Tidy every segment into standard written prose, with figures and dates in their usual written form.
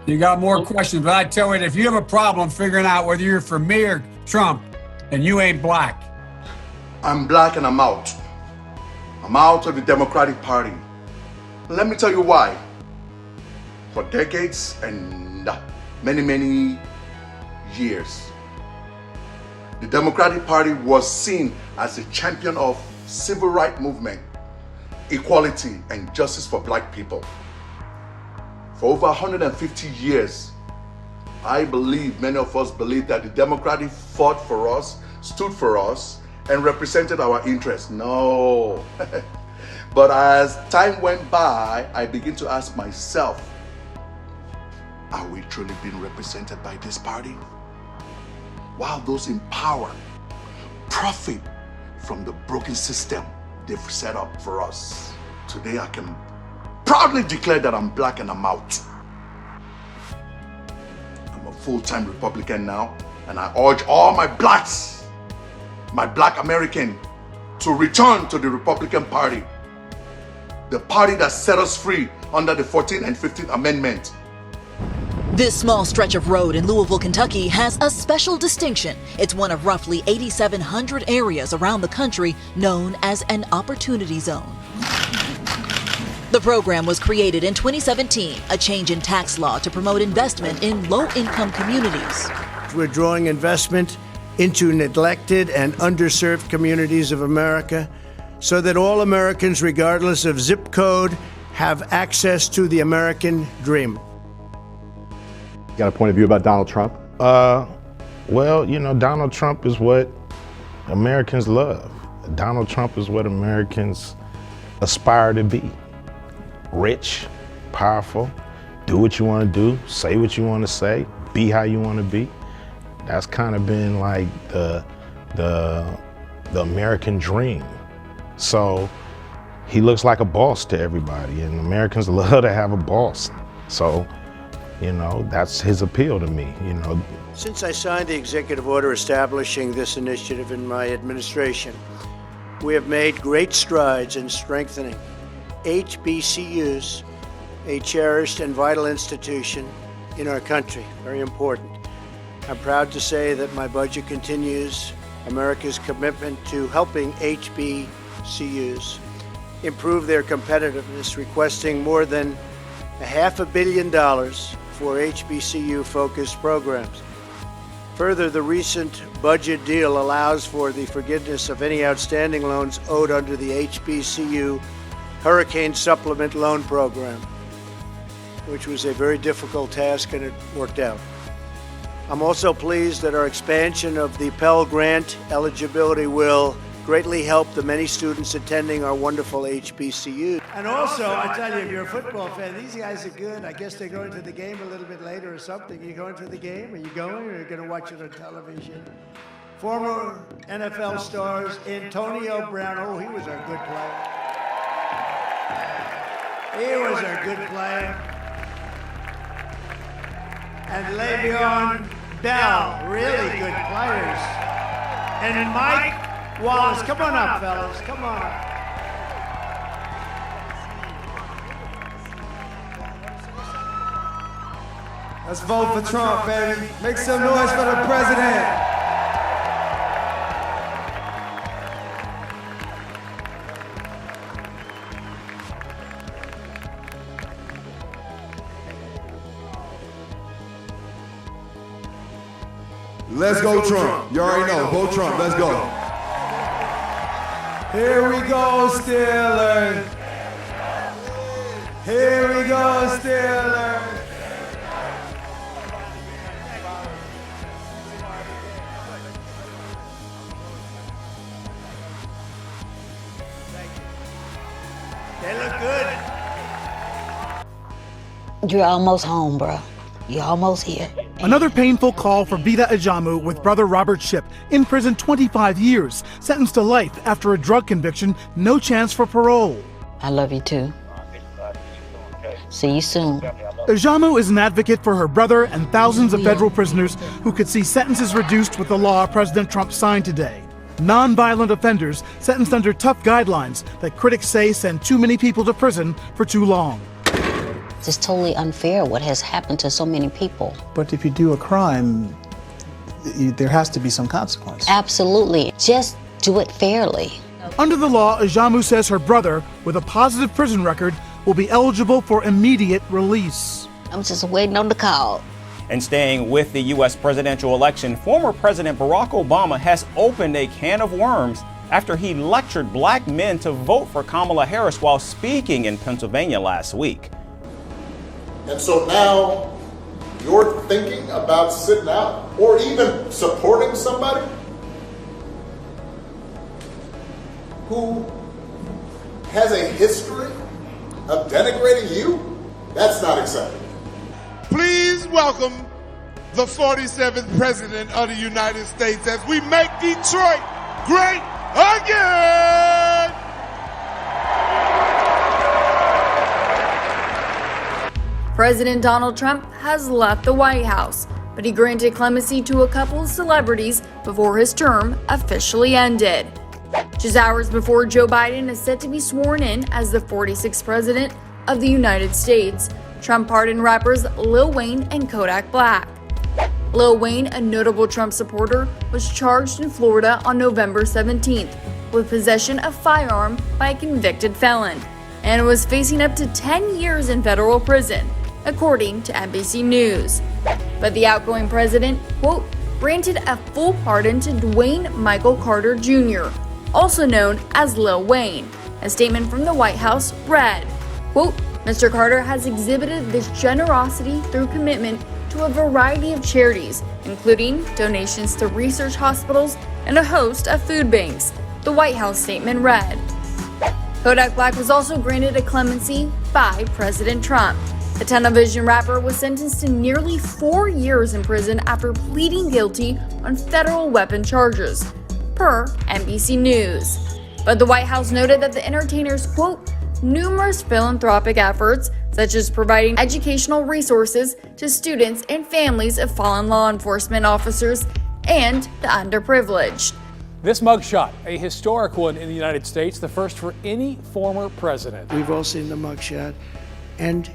You got more questions, but I tell you, if you have a problem figuring out whether you're for me or Trump, then you ain't black. I'm black and I'm out. I'm out of the Democratic Party. Let me tell you why. For decades and many years, the Democratic Party was seen as a champion of civil rights movement, equality, and justice for black people. For over 150 years, I believe, many of us believe that the Democratic fought for us, stood for us, and represented our interests. No. But as time went by, I begin to ask myself, are we truly being represented by this party? While those in power profit from the broken system they've set up for us. Today I can proudly declare that I'm black and I'm out. I'm a full-time Republican now, and I urge all my blacks, my black American, to return to the Republican Party. The party that set us free under the 14th and 15th Amendment. This small stretch of road in Louisville, Kentucky has a special distinction. It's one of roughly 8,700 areas around the country known as an Opportunity Zone. The program was created in 2017, a change in tax law to promote investment in low-income communities. We're drawing investment into neglected and underserved communities of America so that all Americans, regardless of zip code, have access to the American dream. Got a point of view about Donald Trump? Well, you know, Donald Trump is what Americans love. Donald Trump is what Americans aspire to be. Rich, powerful, do what you want to do, say what you want to say, be how you want to be. That's kind of been like the American dream. So he looks like a boss to everybody, and Americans love to have a boss. So, you know, that's his appeal to me, you know. Since I signed the executive order establishing this initiative in my administration, we have made great strides in strengthening HBCUs, a cherished and vital institution in our country. Very important. I'm proud to say that my budget continues America's commitment to helping HBCUs improve their competitiveness, requesting more than $500 million for HBCU-focused programs. Further, the recent budget deal allows for the forgiveness of any outstanding loans owed under the HBCU Hurricane Supplement Loan Program, which was a very difficult task, and it worked out. I'm also pleased that our expansion of the Pell Grant eligibility will greatly help the many students attending our wonderful HBCU. And also, I tell you, if you're a football fan, these guys are good. I guess they're going to the game a little bit later or something. You going to the game? Are you going, or are you going to watch it on television? Former NFL stars Antonio Brown. Oh, he was a good player. He was a good player. And Le'Veon Bell, really good players. And Mike Wallace, come on up, fellas, come on up. Let's vote for Trump, baby. Make some noise for the president. Let's go Trump. You already know, vote Trump, let's go. Here we go, Steelers. Here we go, Steelers. They look good. You're almost home, bro. You're almost here. Another painful call for Vida Ajamu with brother Robert Shipp, in prison 25 years, sentenced to life after a drug conviction, no chance for parole. I love you too. See you soon. Ajamu is an advocate for her brother and thousands of federal prisoners who could see sentences reduced with the law President Trump signed today. Non-violent offenders sentenced under tough guidelines that critics say send too many people to prison for too long. It's totally unfair what has happened to so many people. But if you do a crime, there has to be some consequence. Absolutely. Just do it fairly. Under the law, Ajamu says her brother, with a positive prison record, will be eligible for immediate release. I'm just waiting on the call. And staying with the U.S. presidential election, former President Barack Obama has opened a can of worms after he lectured black men to vote for Kamala Harris while speaking in Pennsylvania last week. And so now you're thinking about sitting out or even supporting somebody who has a history of denigrating you? That's not acceptable. Please welcome the 47th President of the United States as we make Detroit great again! President Donald Trump has left the White House, but he granted clemency to a couple of celebrities before his term officially ended. Just hours before Joe Biden is set to be sworn in as the 46th President of the United States, Trump pardoned rappers Lil Wayne and Kodak Black. Lil Wayne, a notable Trump supporter, was charged in Florida on November 17th with possession of firearm by a convicted felon and was facing up to 10 years in federal prison, according to NBC News. But the outgoing president, quote, granted a full pardon to Dwayne Michael Carter Jr., also known as Lil Wayne. A statement from the White House read, quote, Mr. Carter has exhibited this generosity through commitment to a variety of charities, including donations to research hospitals and a host of food banks, the White House statement read. Kodak Black was also granted a clemency by President Trump. The television rapper was sentenced to nearly 4 years in prison after pleading guilty on federal weapon charges, per NBC News. But the White House noted that the entertainer's, quote, numerous philanthropic efforts, such as providing educational resources to students and families of fallen law enforcement officers and the underprivileged. This mugshot, a historic one in the United States, the first for any former president. We've all seen the mugshot, and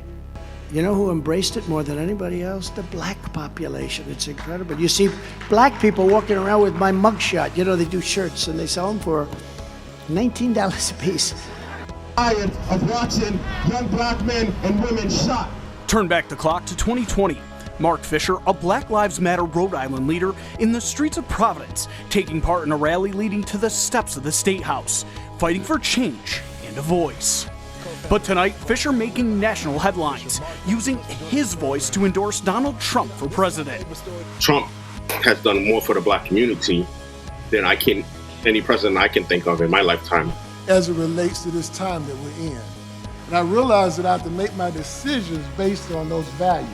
you know who embraced it more than anybody else? The black population. It's incredible. You see black people walking around with my mugshot. You know, they do shirts and they sell them for $19 a piece. Tired of watching young black men and women shot. Turn back the clock to 2020. Mark Fisher, a Black Lives Matter Rhode Island leader in the streets of Providence, taking part in a rally leading to the steps of the State House, fighting for change and a voice. But tonight, Fisher making national headlines, using his voice to endorse Donald Trump for president. Trump has done more for the black community than any president I can think of in my lifetime. As it relates to this time that we're in. And I realize that I have to make my decisions based on those values.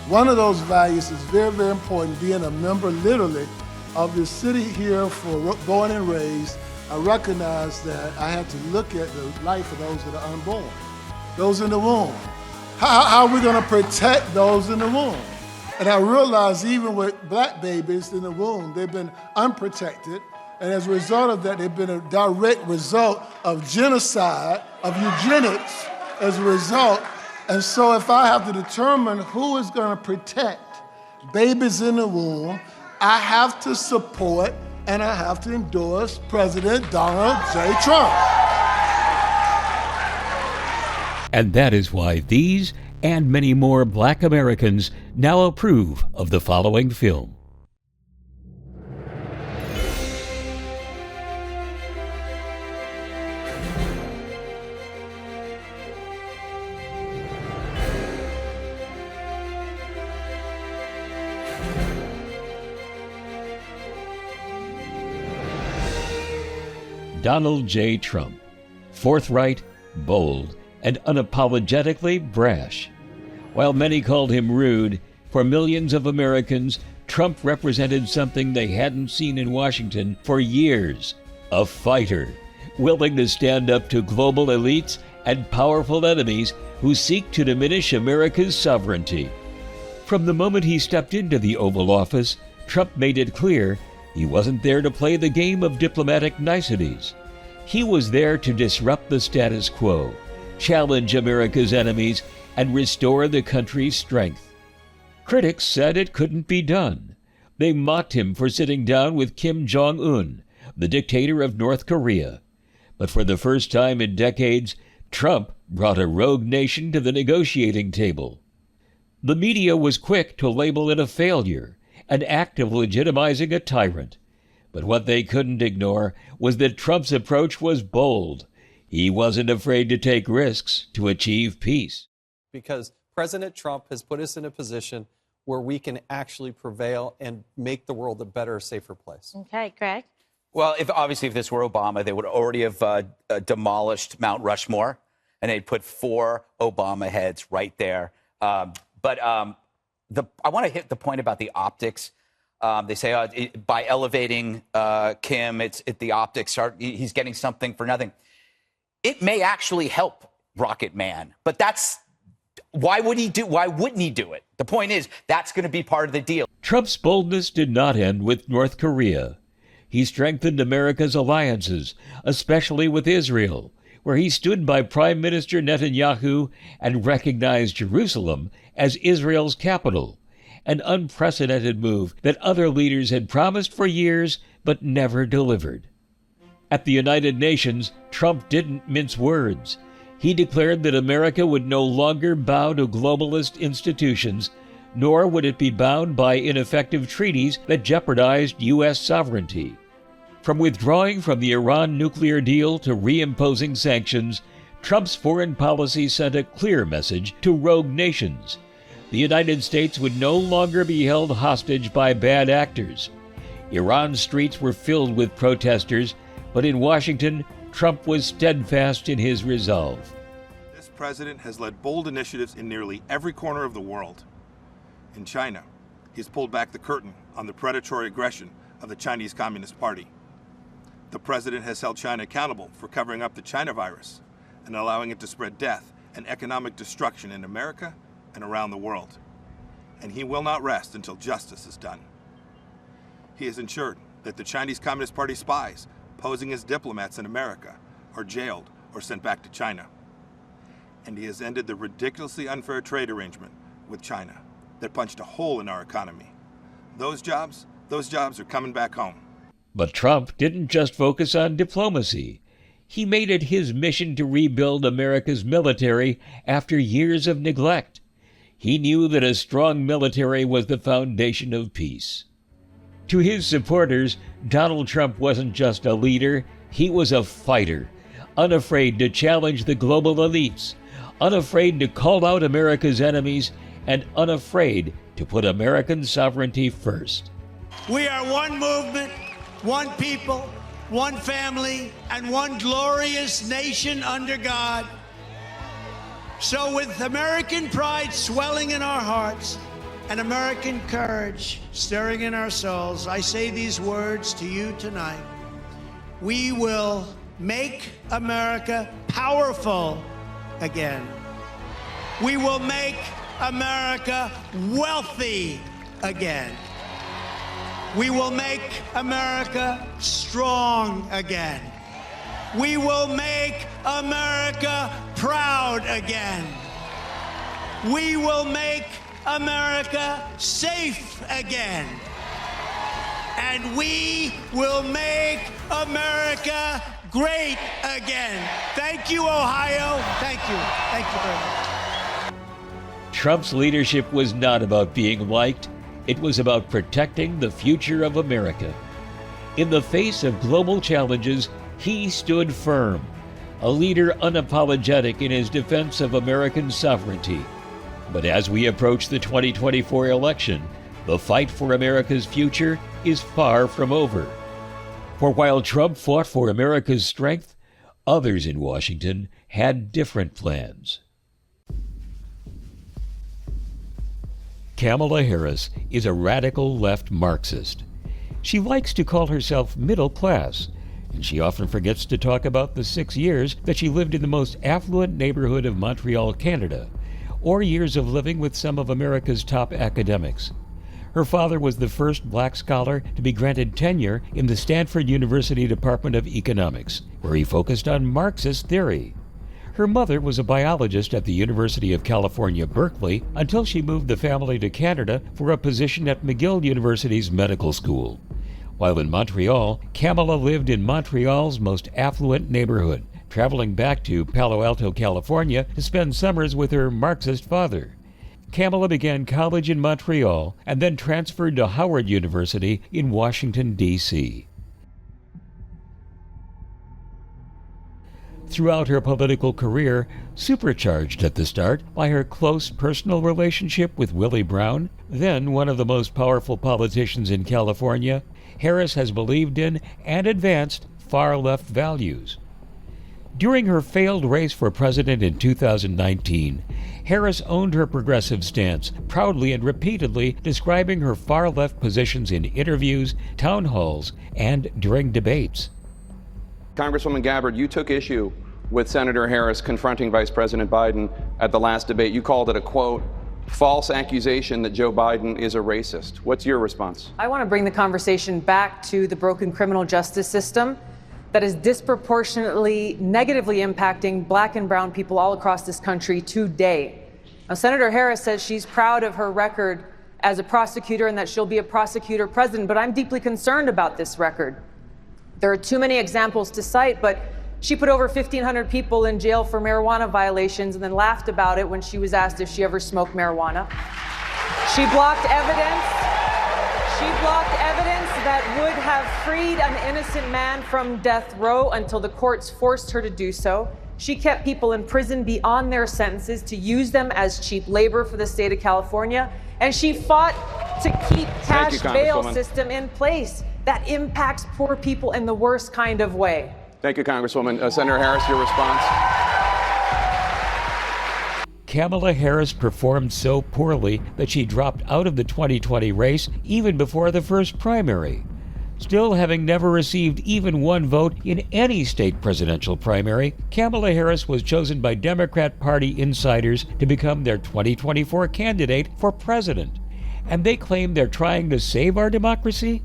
One of those values is very, very important, being a member literally of the city here for born and raised. I recognize that I have to look at the life of those that are unborn, those in the womb. How are we gonna protect those in the womb? And I realize even with black babies in the womb, they've been unprotected. And as a result of that, they've been a direct result of genocide, of eugenics as a result. And so if I have to determine who is going to protect babies in the womb, I have to support and I have to endorse President Donald J. Trump. And that is why these and many more Black Americans now approve of the following film. Donald J. Trump, forthright, bold, and unapologetically brash. While many called him rude, for millions of Americans, Trump represented something they hadn't seen in Washington for years: a fighter, willing to stand up to global elites and powerful enemies who seek to diminish America's sovereignty. From the moment he stepped into the Oval Office, Trump made it clear he wasn't there to play the game of diplomatic niceties. He was there to disrupt the status quo, challenge America's enemies, and restore the country's strength. Critics said it couldn't be done. They mocked him for sitting down with Kim Jong-un, the dictator of North Korea. But for the first time in decades, Trump brought a rogue nation to the negotiating table. The media was quick to label it a failure, an act of legitimizing a tyrant. But what they couldn't ignore was that Trump's approach was bold. He wasn't afraid to take risks to achieve peace. Because President Trump has put us in a position where we can actually prevail and make the world a better, safer place. Okay, Greg? Well, if this were Obama, they would already have demolished Mount Rushmore, and they'd put 4 Obama heads right there. I want to hit the point about the optics. They say by elevating Kim, the optics are he's getting something for nothing. It may actually help Rocket Man, but why wouldn't he do it? The point is that's going to be part of the deal. Trump's boldness did not end with North Korea. He strengthened America's alliances, especially with Israel, where he stood by Prime Minister Netanyahu and recognized Jerusalem as Israel's capital, an unprecedented move that other leaders had promised for years but never delivered. At the United Nations, Trump didn't mince words. He declared that America would no longer bow to globalist institutions, nor would it be bound by ineffective treaties that jeopardized U.S. sovereignty. From withdrawing from the Iran nuclear deal to reimposing sanctions, Trump's foreign policy sent a clear message to rogue nations. The United States would no longer be held hostage by bad actors. Iran's streets were filled with protesters, but in Washington, Trump was steadfast in his resolve. This president has led bold initiatives in nearly every corner of the world. In China, he has pulled back the curtain on the predatory aggression of the Chinese Communist Party. The president has held China accountable for covering up the China virus and allowing it to spread death and economic destruction in America and around the world. And he will not rest until justice is done. He has ensured that the Chinese Communist Party spies posing as diplomats in America are jailed or sent back to China. And he has ended the ridiculously unfair trade arrangement with China that punched a hole in our economy. Those jobs are coming back home. But Trump didn't just focus on diplomacy. He made it his mission to rebuild America's military after years of neglect. He knew that a strong military was the foundation of peace. To his supporters, Donald Trump wasn't just a leader, he was a fighter, unafraid to challenge the global elites, unafraid to call out America's enemies, and unafraid to put American sovereignty first. We are one movement, one people, one family, and one glorious nation under God. So with American pride swelling in our hearts and American courage stirring in our souls, I say these words to you tonight. We will make America powerful again. We will make America wealthy again. We will make America strong again. We will make America proud again. We will make America safe again. And we will make America great again. Thank you, Ohio. Thank you. Thank you very much. Trump's leadership was not about being liked. It was about protecting the future of America. In the face of global challenges, he stood firm, a leader unapologetic in his defense of American sovereignty. But as we approach the 2024 election, the fight for America's future is far from over. For while Trump fought for America's strength, others in Washington had different plans. Kamala Harris is a radical left Marxist. She likes to call herself middle class, and she often forgets to talk about the 6 years that she lived in the most affluent neighborhood of Montreal, Canada, or years of living with some of America's top academics. Her father was the first black scholar to be granted tenure in the Stanford University Department of Economics, where he focused on Marxist theory. Her mother was a biologist at the University of California, Berkeley, until she moved the family to Canada for a position at McGill University's medical school. While in Montreal, Kamala lived in Montreal's most affluent neighborhood, traveling back to Palo Alto, California to spend summers with her Marxist father. Kamala began college in Montreal and then transferred to Howard University in Washington, D.C. Throughout her political career, supercharged at the start by her close personal relationship with Willie Brown, then one of the most powerful politicians in California, Harris has believed in and advanced far-left values. During her failed race for president in 2019, Harris owned her progressive stance, proudly and repeatedly describing her far-left positions in interviews, town halls, and during debates. Congresswoman Gabbard, you took issue with Senator Harris confronting Vice President Biden at the last debate. You called it a, quote, false accusation that Joe Biden is a racist. What's your response? I want to bring the conversation back to the broken criminal justice system that is disproportionately negatively impacting black and brown people all across this country today. Now, Senator Harris says she's proud of her record as a prosecutor and that she'll be a prosecutor president, but I'm deeply concerned about this record. There are too many examples to cite, but she put over 1,500 people in jail for marijuana violations and then laughed about it when she was asked if she ever smoked marijuana. She blocked evidence. She blocked evidence that would have freed an innocent man from death row until the courts forced her to do so. She kept people in prison beyond their sentences to use them as cheap labor for the state of California. And she fought to keep cash bail system in place that impacts poor people in the worst kind of way. Thank you, Congresswoman. Senator Harris, your response. Kamala Harris performed so poorly that she dropped out of the 2020 race even before the first primary. Still, having never received even one vote in any state presidential primary, Kamala Harris was chosen by Democrat Party insiders to become their 2024 candidate for president. And they claim they're trying to save our democracy?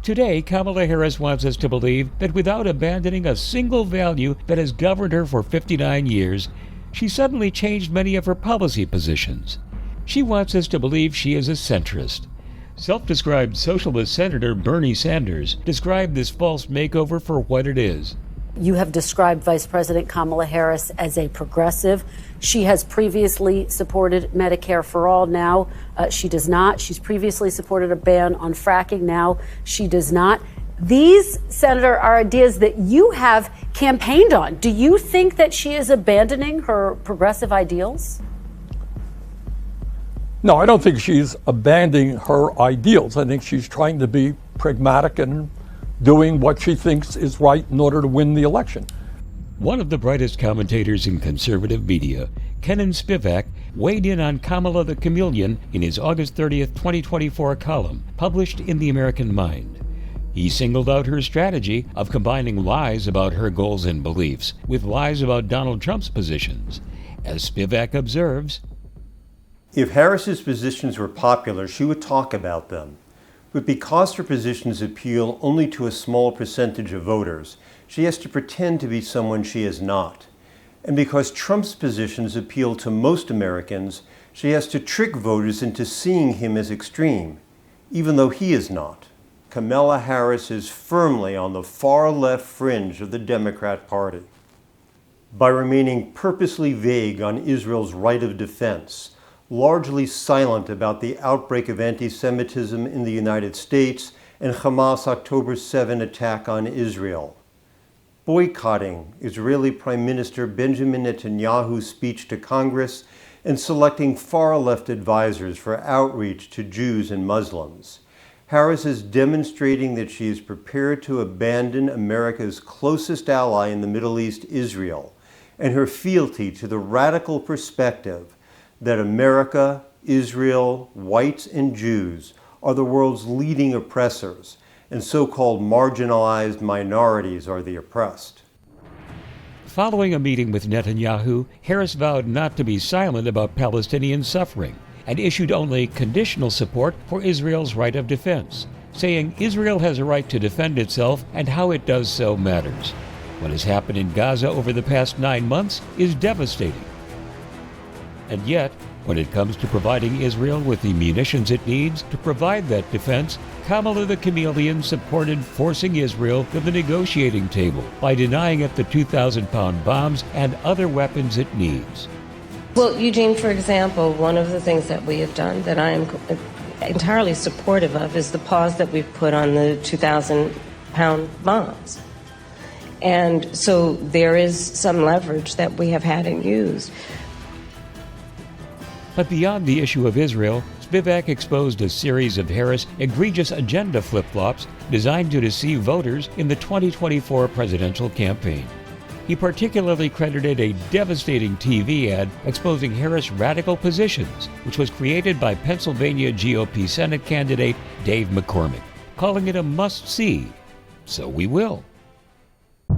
Today, Kamala Harris wants us to believe that without abandoning a single value that has governed her for 59 years, she suddenly changed many of her policy positions. She wants us to believe she is a centrist. Self-described socialist Senator Bernie Sanders described this false makeover for what it is. You have described Vice President Kamala Harris as a progressive. She has previously supported Medicare for all. Now she does not. She's previously supported a ban on fracking. Now she does not. These, Senator, are ideas that you have campaigned on. Do you think that she is abandoning her progressive ideals? No, I don't think she's abandoning her ideals. I think she's trying to be pragmatic and doing what she thinks is right in order to win the election. One of the brightest commentators in conservative media, Kenan Spivak, weighed in on Kamala the Chameleon in his August 30th, 2024 column, published in The American Mind. He singled out her strategy of combining lies about her goals and beliefs with lies about Donald Trump's positions. As Spivak observes, if Harris's positions were popular, she would talk about them. But because her positions appeal only to a small percentage of voters, she has to pretend to be someone she is not. And because Trump's positions appeal to most Americans, she has to trick voters into seeing him as extreme, even though he is not. Kamala Harris is firmly on the far left fringe of the Democrat Party. By remaining purposely vague on Israel's right of defense, largely silent about the outbreak of anti-Semitism in the United States and Hamas' October 7 attack on Israel, boycotting Israeli Prime Minister Benjamin Netanyahu's speech to Congress, and selecting far-left advisors for outreach to Jews and Muslims. Harris is demonstrating that she is prepared to abandon America's closest ally in the Middle East, Israel, and her fealty to the radical perspective that America, Israel, whites, and Jews are the world's leading oppressors, and so-called marginalized minorities are the oppressed. Following a meeting with Netanyahu, Harris vowed not to be silent about Palestinian suffering and issued only conditional support for Israel's right of defense. saying Israel has a right to defend itself and how it does so matters. What has happened in Gaza over the past 9 months is devastating. And yet, when it comes to providing Israel with the munitions it needs to provide that defense, Kamala the Chameleon supported forcing Israel to the negotiating table by denying it the 2,000-pound bombs and other weapons it needs. Well, Eugene, for example, one of the things that we have done that I am entirely supportive of is the pause that we've put on the 2,000-pound bombs. And so there is some leverage that we have had and used. But beyond the issue of Israel, Spivak exposed a series of Harris egregious agenda flip-flops designed to deceive voters in the 2024 presidential campaign. He particularly credited a devastating TV ad exposing Harris' radical positions, which was created by Pennsylvania GOP Senate candidate Dave McCormick, calling it a must-see. So we will.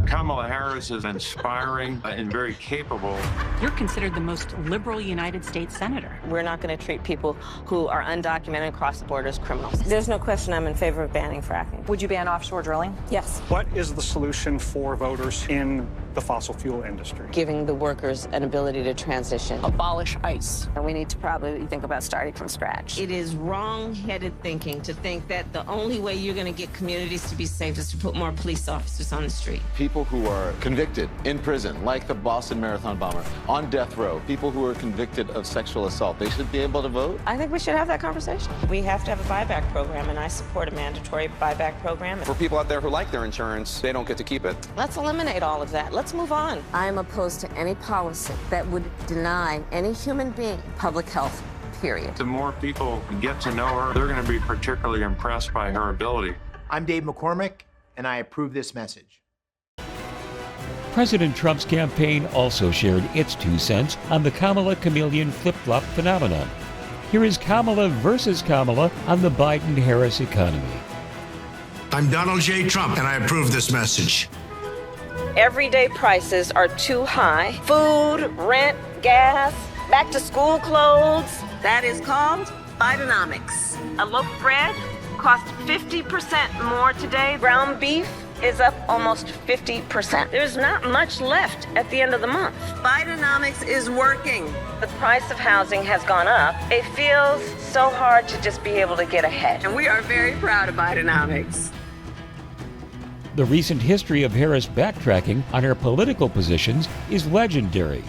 Kamala Harris is inspiring and very capable. You're considered the most liberal United States senator. We're not going to treat people who are undocumented across the border as criminals. There's no question I'm in favor of banning fracking. Would you ban offshore drilling? Yes. What is the solution for voters in the fossil fuel industry? Giving the workers an ability to transition. Abolish ICE. And we need to probably think about starting from scratch. It is wrong-headed thinking to think that the only way you're going to get communities to be safe is to put more police officers on the street. People who are convicted in prison, like the Boston Marathon bomber, on death row, people who are convicted of sexual assault, they should be able to vote? I think we should have that conversation. We have to have a buyback program, and I support a mandatory buyback program. For people out there who like their insurance, they don't get to keep it. Let's eliminate all of that. Let's move on. I am opposed to any policy that would deny any human being public health, period. The more people get to know her, they're going to be particularly impressed by her ability. I'm Dave McCormick, and I approve this message. President Trump's campaign also shared its 2 cents on the Kamala Chameleon flip-flop phenomenon. Here is Kamala versus Kamala on the Biden-Harris economy. I'm Donald J. Trump, and I approve this message. Everyday prices are too high. Food, rent, gas, back-to-school clothes. That is called Bidenomics. A loaf of bread costs 50% more today. Ground beef is up almost 50%. There's not much left at the end of the month. Bidenomics is working. The price of housing has gone up. It feels so hard to just be able to get ahead. And we are very proud of Bidenomics. The recent history of Harris backtracking on her political positions is legendary.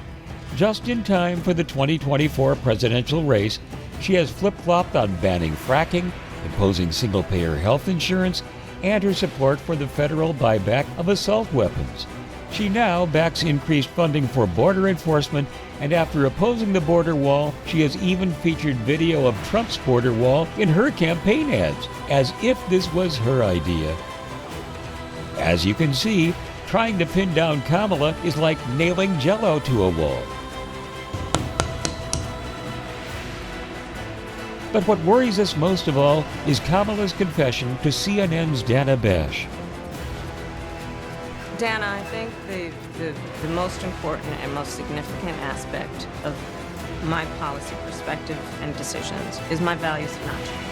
Just in time for the 2024 presidential race, she has flip-flopped on banning fracking, imposing single-payer health insurance, and her support for the federal buyback of assault weapons. She now backs increased funding for border enforcement, and after opposing the border wall, she has even featured video of Trump's border wall in her campaign ads, as if this was her idea. As you can see, trying to pin down Kamala is like nailing Jell-O to a wall. But what worries us most of all is Kamala's confession to CNN's Dana Bash. Dana, I think the most important and most significant aspect of my policy perspective and decisions is my values have not changed.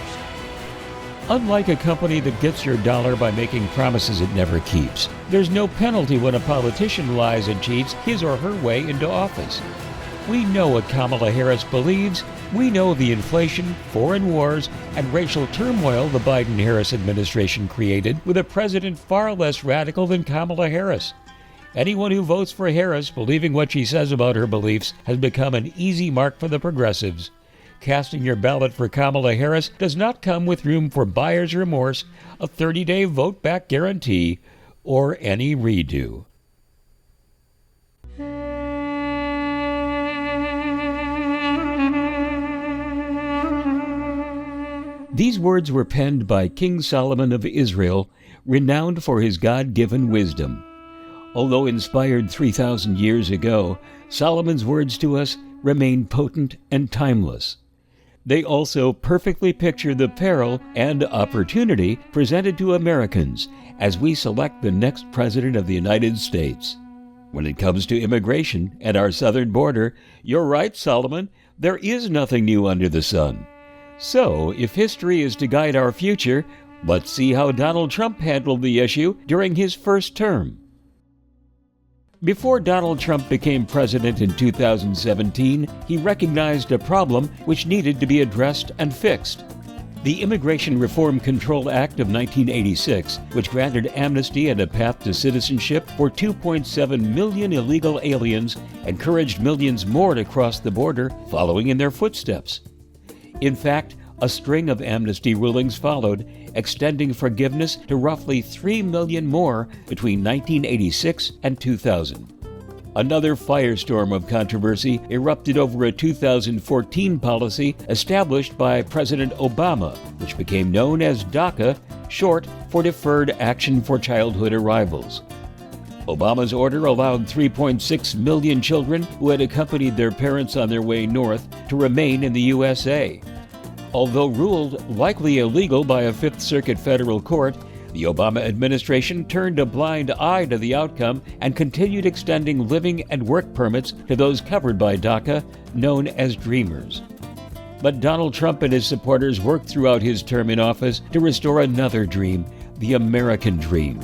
Unlike a company that gets your dollar by making promises it never keeps, there's no penalty when a politician lies and cheats his or her way into office. We know what Kamala Harris believes. We know the inflation, foreign wars, and racial turmoil the Biden-Harris administration created with a president far less radical than Kamala Harris. Anyone who votes for Harris believing what she says about her beliefs has become an easy mark for the progressives. Casting your ballot for Kamala Harris does not come with room for buyer's remorse, a 30-day vote-back guarantee, or any redo. These words were penned by King Solomon of Israel, renowned for his God-given wisdom. Although inspired 3,000 years ago, Solomon's words to us remain potent and timeless. They also perfectly picture the peril and opportunity presented to Americans as we select the next President of the United States. When it comes to immigration and our southern border, you're right, Solomon, there is nothing new under the sun. So, if history is to guide our future, Let's see how Donald Trump handled the issue during his first term. Before Donald Trump became president in 2017, he recognized a problem which needed to be addressed and fixed. The Immigration Reform Control Act of 1986, which granted amnesty and a path to citizenship for 2.7 million illegal aliens, encouraged millions more to cross the border, following in their footsteps. In fact, a string of amnesty rulings followed, extending forgiveness to roughly 3 million more between 1986 and 2000. Another firestorm of controversy erupted over a 2014 policy established by President Obama, which became known as DACA, short for Deferred Action for Childhood Arrivals. Obama's order allowed 3.6 million children who had accompanied their parents on their way north to remain in the USA. Although ruled likely illegal by a Fifth Circuit federal court, the Obama administration turned a blind eye to the outcome and continued extending living and work permits to those covered by DACA, known as Dreamers. But Donald Trump and his supporters worked throughout his term in office to restore another dream, the American dream.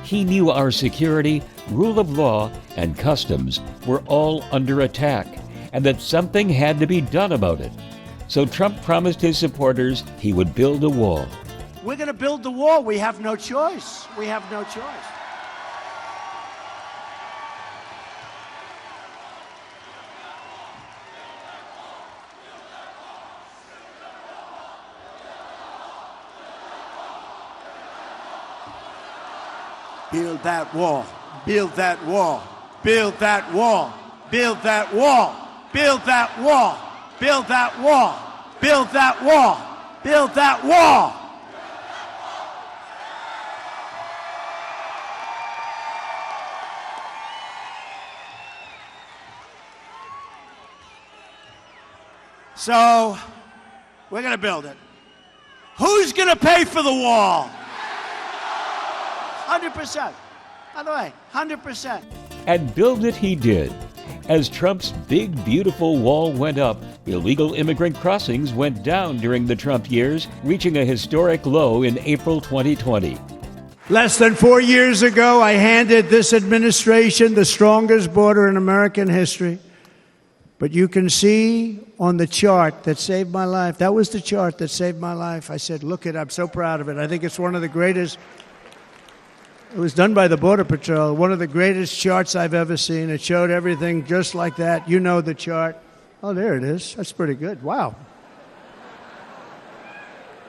He knew our security, rule of law, and customs were all under attack, and that something had to be done about it. So Trump promised his supporters he would build a wall. We're going to build the wall. We have no choice. We have no choice. Build that wall. Build that wall. Build that wall. Build that wall. Build that wall. Build that wall. Build that wall. Build that wall. So, we're going to build it. Who's going to pay for the wall? 100%. By the way, 100%. And build it he did. As Trump's big, beautiful wall went up, illegal immigrant crossings went down during the Trump years, reaching a historic low in April 2020. Less than 4 years ago, I handed this administration the strongest border in American history. But you can see on the chart that saved my life, that was the chart that saved my life. I said, look it, I'm so proud of it. I think it's one of the greatest, it was done by the Border Patrol, one of the greatest charts I've ever seen. It showed everything just like that. You know the chart. Oh, there it is. That's pretty good. Wow.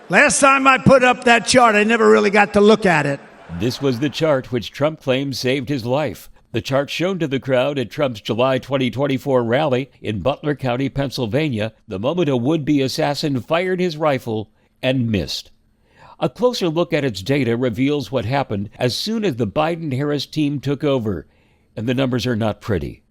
Last time I put up that chart, I never really got to look at it. This was the chart which Trump claimed saved his life. The chart shown to the crowd at Trump's July 2024 rally in Butler County, Pennsylvania, the moment a would-be assassin fired his rifle and missed. A closer look at its data reveals what happened as soon as the Biden-Harris team took over, and the numbers are not pretty.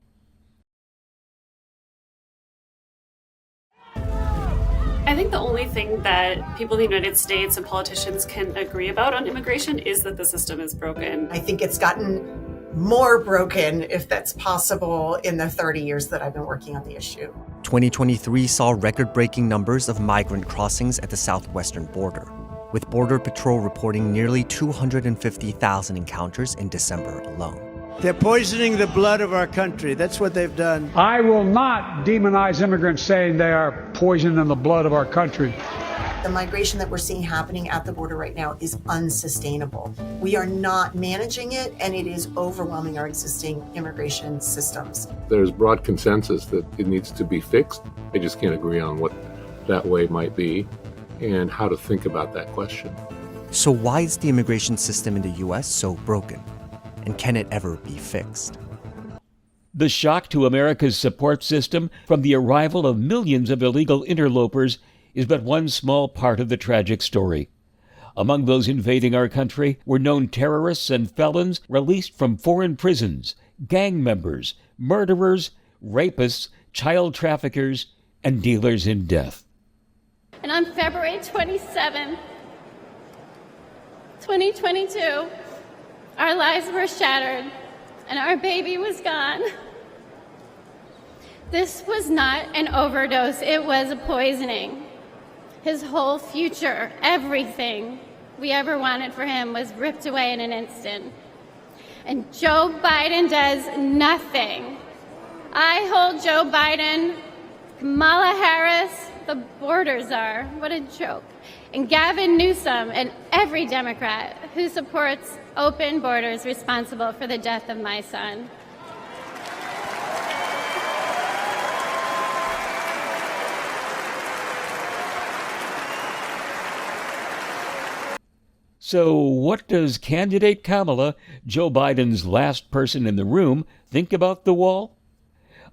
I think the only thing that people in the United States and politicians can agree about on immigration is that the system is broken. I think it's gotten more broken, if that's possible, in the 30 years that I've been working on the issue. 2023 saw record-breaking numbers of migrant crossings at the southwestern border, with Border Patrol reporting nearly 250,000 encounters in December alone. They're poisoning the blood of our country. That's what they've done. I will not demonize immigrants saying they are poisoning the blood of our country. The migration that we're seeing happening at the border right now is unsustainable. We are not managing it, and it is overwhelming our existing immigration systems. There's broad consensus that it needs to be fixed. They just can't agree on what that way might be and how to think about that question. So why is the immigration system in the U.S. so broken? And can it ever be fixed? The shock to America's support system from the arrival of millions of illegal interlopers is but one small part of the tragic story. Among those invading our country were known terrorists and felons released from foreign prisons, gang members, murderers, rapists, child traffickers, and dealers in death. And on February 27, 2022, our lives were shattered and our baby was gone. This was not an overdose, it was a poisoning. His whole future, everything, we ever wanted for him was ripped away in an instant. And Joe Biden does nothing. I hold Joe Biden, Kamala Harris, the border czar, what a joke, and Gavin Newsom and every Democrat who supports open borders responsible for the death of my son. So what does candidate Kamala, Joe Biden's last person in the room, think about the wall?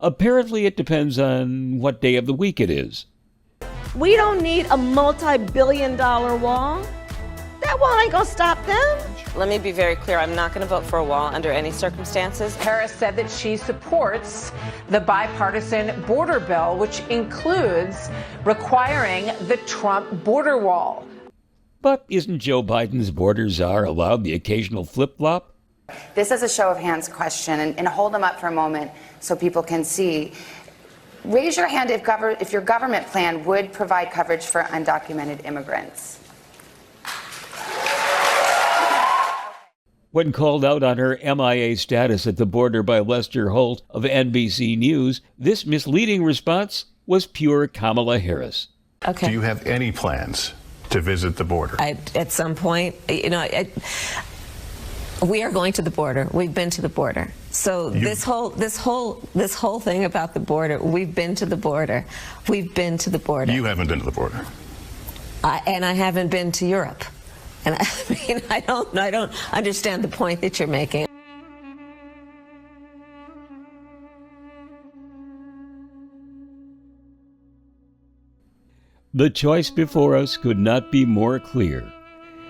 Apparently it depends on what day of the week it is. We don't need a multi-billion-dollar wall. That wall ain't gonna stop them. Let me be very clear. I'm not gonna vote for a wall under any circumstances. Harris said that she supports the bipartisan border bill, which includes requiring the Trump border wall. But isn't Joe Biden's border czar allowed the occasional flip-flop? This is a show of hands question, and hold them up for a moment so people can see. Raise your hand if your government plan would provide coverage for undocumented immigrants. When called out on her MIA status at the border by Lester Holt of NBC News, this misleading response was pure Kamala Harris. Okay. Do you have any plans to visit the border? At some point, we are going to the border. We've been to the border. So this whole thing about the border, we've been to the border. We've been to the border. You haven't been to the border. And I haven't been to Europe. And I don't understand the point that you're making. The choice before us could not be more clear.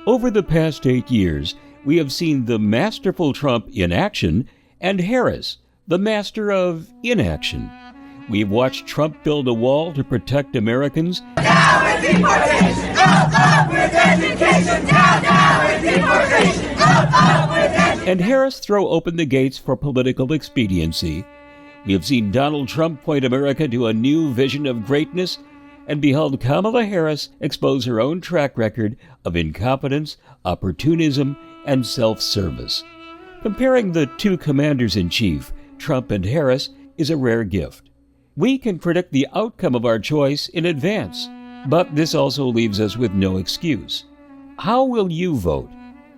Over the past 8 years, we have seen the masterful Trump in action and Harris, the master of inaction. We've watched Trump build a wall to protect Americans. Down with deportation! Up with education! Down with deportation! Up with education! And Harris throw open the gates for political expediency. We have seen Donald Trump point America to a new vision of greatness and beheld Kamala Harris expose her own track record of incompetence, opportunism, and self-service. Comparing the two commanders-in-chief, Trump and Harris, is a rare gift. We can predict the outcome of our choice in advance, but this also leaves us with no excuse. How will you vote?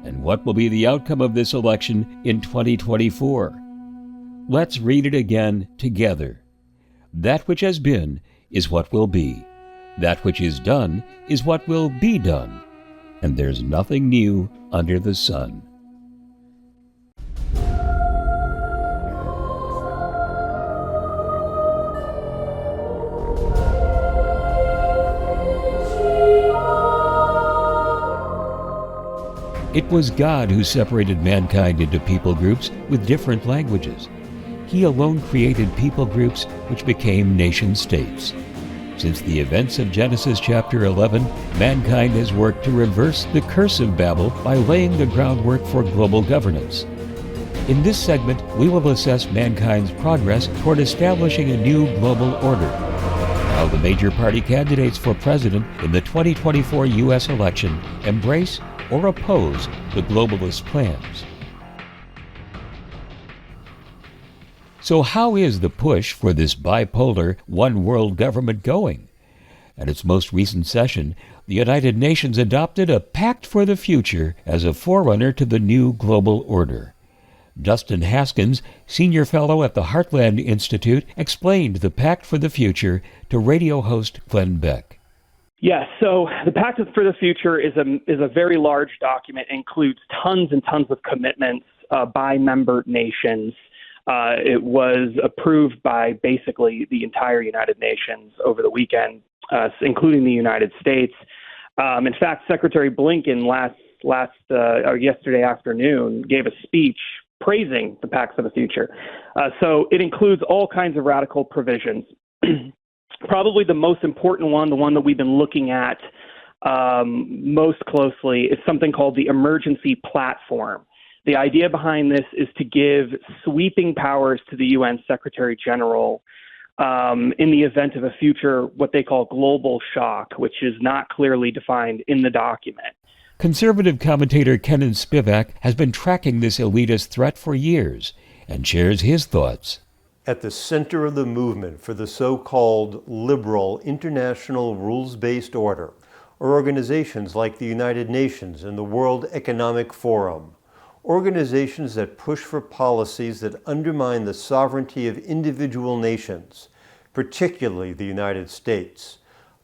And what will be the outcome of this election in 2024? Let's read it again together. That which has been is what will be. That which is done is what will be done. And there's nothing new under the sun. It was God who separated mankind into people groups with different languages. He alone created people groups which became nation states. Since the events of Genesis chapter 11, mankind has worked to reverse the curse of Babel by laying the groundwork for global governance. In this segment, we will assess mankind's progress toward establishing a new global order. How the major party candidates for president in the 2024 U.S. election embrace or oppose the globalist plans. So how is the push for this bipolar, one-world government going? At its most recent session, the United Nations adopted a Pact for the Future as a forerunner to the new global order. Dustin Haskins, senior fellow at the Heartland Institute, explained the Pact for the Future to radio host Glenn Beck. Yes, so the Pact for the Future is a very large document. It includes tons and tons of commitments by member nations. It was approved by basically the entire United Nations over the weekend, including the United States. In fact, Secretary Blinken yesterday afternoon gave a speech praising the Pact for the Future. So it includes all kinds of radical provisions. Probably the most important one, the one that we've been looking at most closely, is something called the Emergency Platform. The idea behind this is to give sweeping powers to the UN Secretary General in the event of a future, what they call global shock, which is not clearly defined in the document. Conservative commentator Kenan Spivak has been tracking this elitist threat for years and shares his thoughts. At the center of the movement for the so-called liberal international rules-based order are organizations like the United Nations and the World Economic Forum, organizations that push for policies that undermine the sovereignty of individual nations, particularly the United States.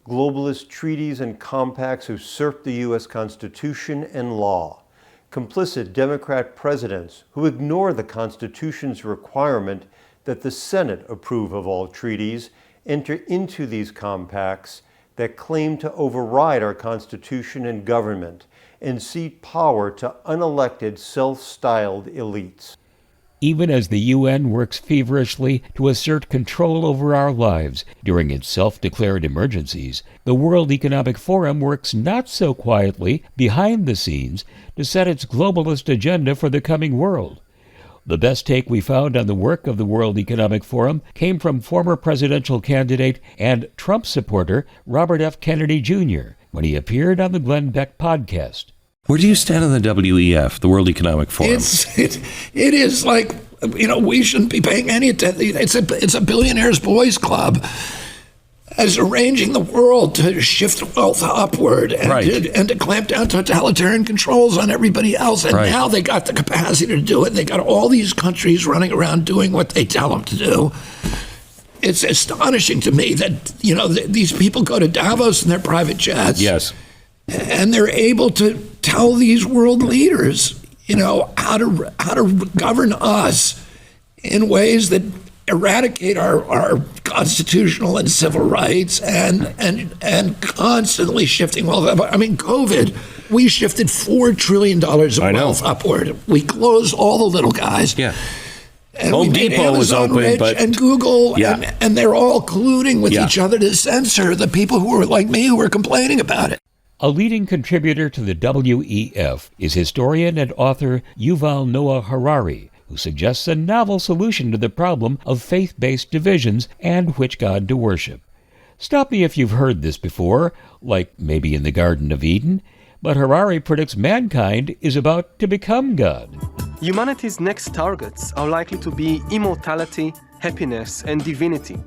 Globalist treaties and compacts usurp the U.S. Constitution and law. Complicit Democrat presidents who ignore the Constitution's requirement that the Senate approve of all treaties enter into these compacts that claim to override our Constitution and government and cede power to unelected, self-styled elites. Even as the UN works feverishly to assert control over our lives during its self-declared emergencies, the World Economic Forum works not so quietly behind the scenes to set its globalist agenda for the coming world. The best take we found on the work of the World Economic Forum came from former presidential candidate and Trump supporter Robert F. Kennedy Jr. when he appeared on the Glenn Beck podcast. Where do you stand on the WEF, the World Economic Forum? It is like, we shouldn't be paying any attention. It's a billionaire's boys club as arranging the world to shift wealth upward and to clamp down totalitarian controls on everybody else. And now they got the capacity to do it. They got all these countries running around doing what they tell them to do. It's astonishing to me that, these people go to Davos in their private jets. Yes. And they're able to tell these world leaders, how to govern us in ways that eradicate our constitutional and civil rights and constantly shifting wealth. I mean, COVID, we shifted $4 trillion of wealth upward. We closed all the little guys. Yeah. And Home we made Depot Amazon was open, rich, but and Google, yeah. and they're all colluding with each other to censor the people who are like me who are complaining about it. A leading contributor to the WEF is historian and author Yuval Noah Harari, who suggests a novel solution to the problem of faith-based divisions and which God to worship. Stop me if you've heard this before, like maybe in the Garden of Eden, but Harari predicts mankind is about to become God. Humanity's next targets are likely to be immortality, happiness, and divinity.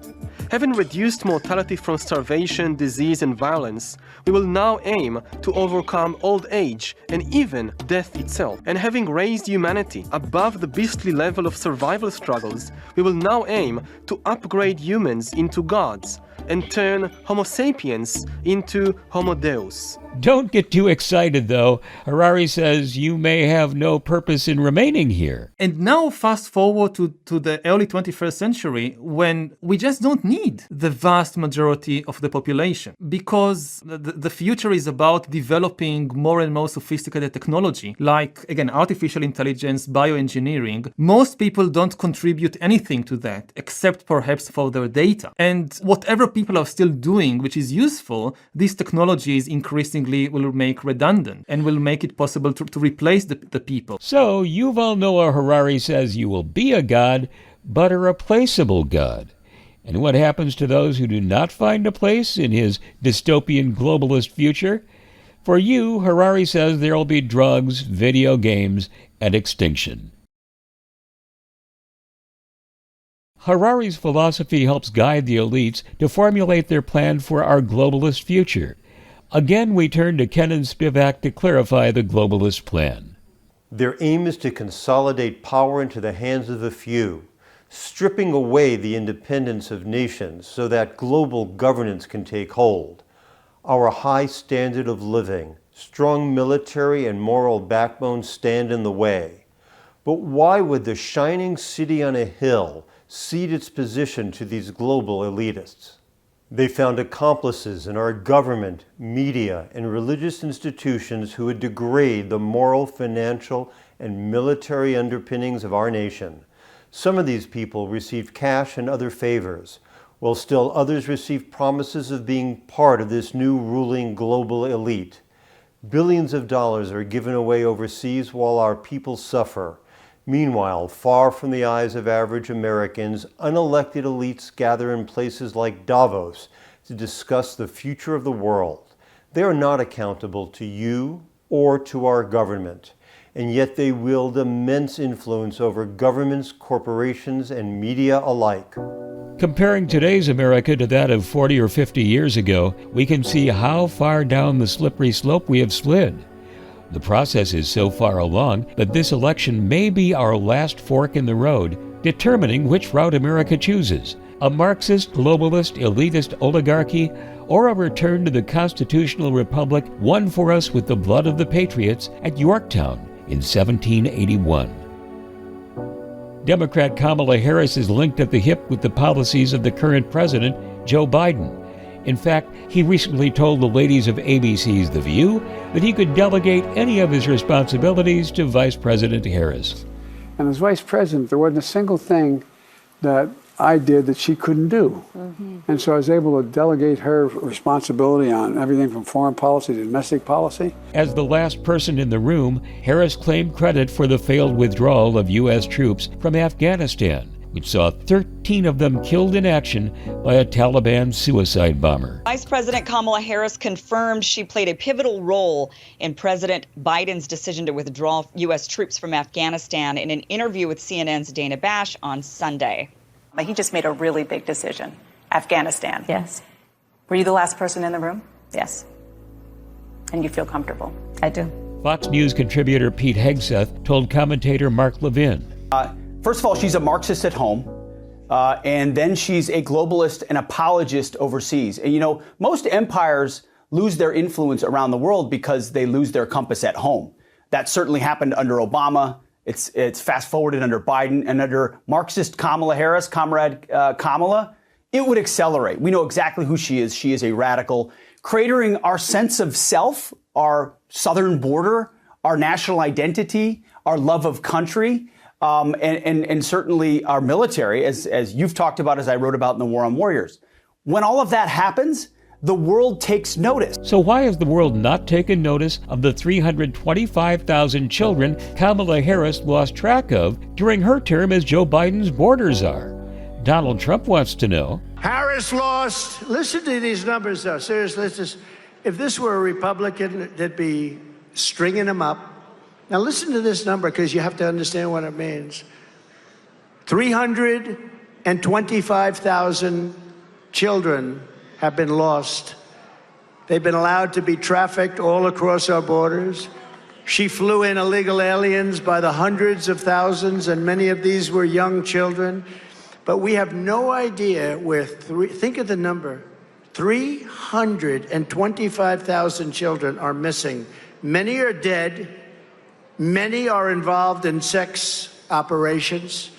Having reduced mortality from starvation, disease, and violence, we will now aim to overcome old age and even death itself. And having raised humanity above the beastly level of survival struggles, we will now aim to upgrade humans into gods and turn Homo sapiens into Homo Deus. Don't get too excited, though. Harari says you may have no purpose in remaining here. And now fast forward to the early 21st century, when we just don't need the vast majority of the population, because the future is about developing more and more sophisticated technology, like, again, artificial intelligence, bioengineering. Most people don't contribute anything to that, except perhaps for their data. And whatever people are still doing, which is useful, these technologies increasingly will make redundant and will make it possible to replace the people. So Yuval Noah Harari says you will be a god, but a replaceable god. And what happens to those who do not find a place in his dystopian globalist future? For you, Harari says there will be drugs, video games, and extinction. Harari's philosophy helps guide the elites to formulate their plan for our globalist future. Again, we turn to Kenan Spivak to clarify the globalist plan. Their aim is to consolidate power into the hands of a few, stripping away the independence of nations so that global governance can take hold. Our high standard of living, strong military and moral backbone stand in the way. But why would the shining city on a hill cede its position to these global elitists? They found accomplices in our government, media, and religious institutions who would degrade the moral, financial, and military underpinnings of our nation. Some of these people received cash and other favors, while still others received promises of being part of this new ruling global elite. Billions of dollars are given away overseas while our people suffer. Meanwhile, far from the eyes of average Americans, unelected elites gather in places like Davos to discuss the future of the world. They are not accountable to you or to our government. And yet they wield immense influence over governments, corporations, and media alike. Comparing today's America to that of 40 or 50 years ago, we can see how far down the slippery slope we have slid. The process is so far along that this election may be our last fork in the road, determining which route America chooses: a Marxist, globalist, elitist oligarchy, or a return to the constitutional republic won for us with the blood of the patriots at Yorktown in 1781. Democrat Kamala Harris is linked at the hip with the policies of the current president, Joe Biden. In fact, he recently told the ladies of ABC's The View that he could delegate any of his responsibilities to Vice President Harris. And as vice president, there wasn't a single thing that I did that she couldn't do. And so I was able to delegate her responsibility on everything from foreign policy to domestic policy. As the last person in the room, Harris claimed credit for the failed withdrawal of U.S. troops from Afghanistan, which saw 13 of them killed in action by a Taliban suicide bomber. Vice President Kamala Harris confirmed she played a pivotal role in President Biden's decision to withdraw U.S. troops from Afghanistan in an interview with CNN's Dana Bash on Sunday. He just made a really big decision. Afghanistan. Yes. Were you the last person in the room? Yes. And you feel comfortable? I do. Fox News contributor Pete Hegseth told commentator Mark Levin. First of all, she's a Marxist at home, and then she's a globalist and apologist overseas. And you know, most empires lose their influence around the world because they lose their compass at home. That certainly happened under Obama. It's fast forwarded under Biden, and under Marxist Kamala Harris, Comrade Kamala, it would accelerate. We know exactly who she is. She is a radical, cratering our sense of self, our southern border, our national identity, our love of country, and certainly our military, as you've talked about, as I wrote about in The War on Warriors. When all of that happens, the world takes notice. So why has the world not taken notice of the 325,000 children Kamala Harris lost track of during her term as Joe Biden's border czar? Donald Trump wants to know. Harris lost. Listen to these numbers, though. Seriously, if this were a Republican, they'd be stringing them up. Now listen to this number, because you have to understand what it means. 325,000 children have been lost. They've been allowed to be trafficked all across our borders. She flew in illegal aliens by the hundreds of thousands, and many of these were young children. But we have no idea where, think of the number, 325,000 children are missing. Many are dead. Many are involved in sex operations.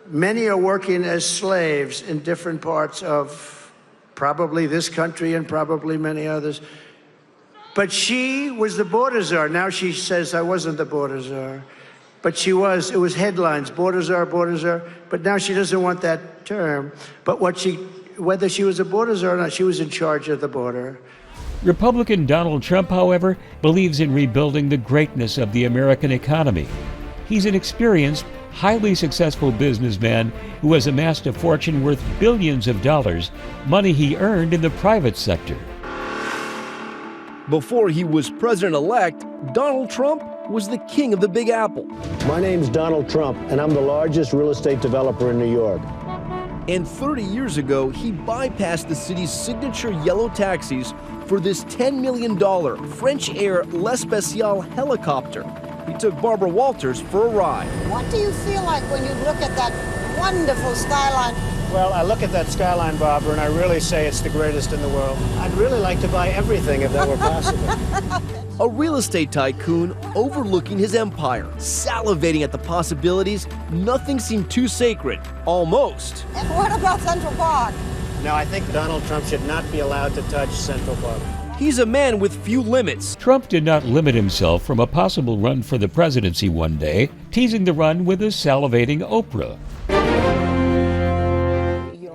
Many are working as slaves in different parts of probably this country and probably many others. But she was the border czar. Now she says, I wasn't the border czar. But she was. It was headlines, border czar, border czar. But now she doesn't want that term. But whether she was a border czar or not, she was in charge of the border. Republican Donald Trump, however, believes in rebuilding the greatness of the American economy. He's an experienced, highly successful businessman who has amassed a fortune worth billions of dollars, money he earned in the private sector. Before he was president-elect, Donald Trump was the king of the Big Apple. My name's Donald Trump, and I'm the largest real estate developer in New York. And 30 years ago, he bypassed the city's signature yellow taxis for this $10 million French Air L'Especial helicopter. He took Barbara Walters for a ride. What do you feel like when you look at that wonderful skyline? Well, I look at that skyline, Barbara, and I really say it's the greatest in the world. I'd really like to buy everything if that were possible. A real estate tycoon overlooking his empire, salivating at the possibilities. Nothing seemed too sacred, almost. And what about Central Park? No, I think Donald Trump should not be allowed to touch Central Park. He's a man with few limits. Trump did not limit himself from a possible run for the presidency one day, teasing the run with a salivating Oprah.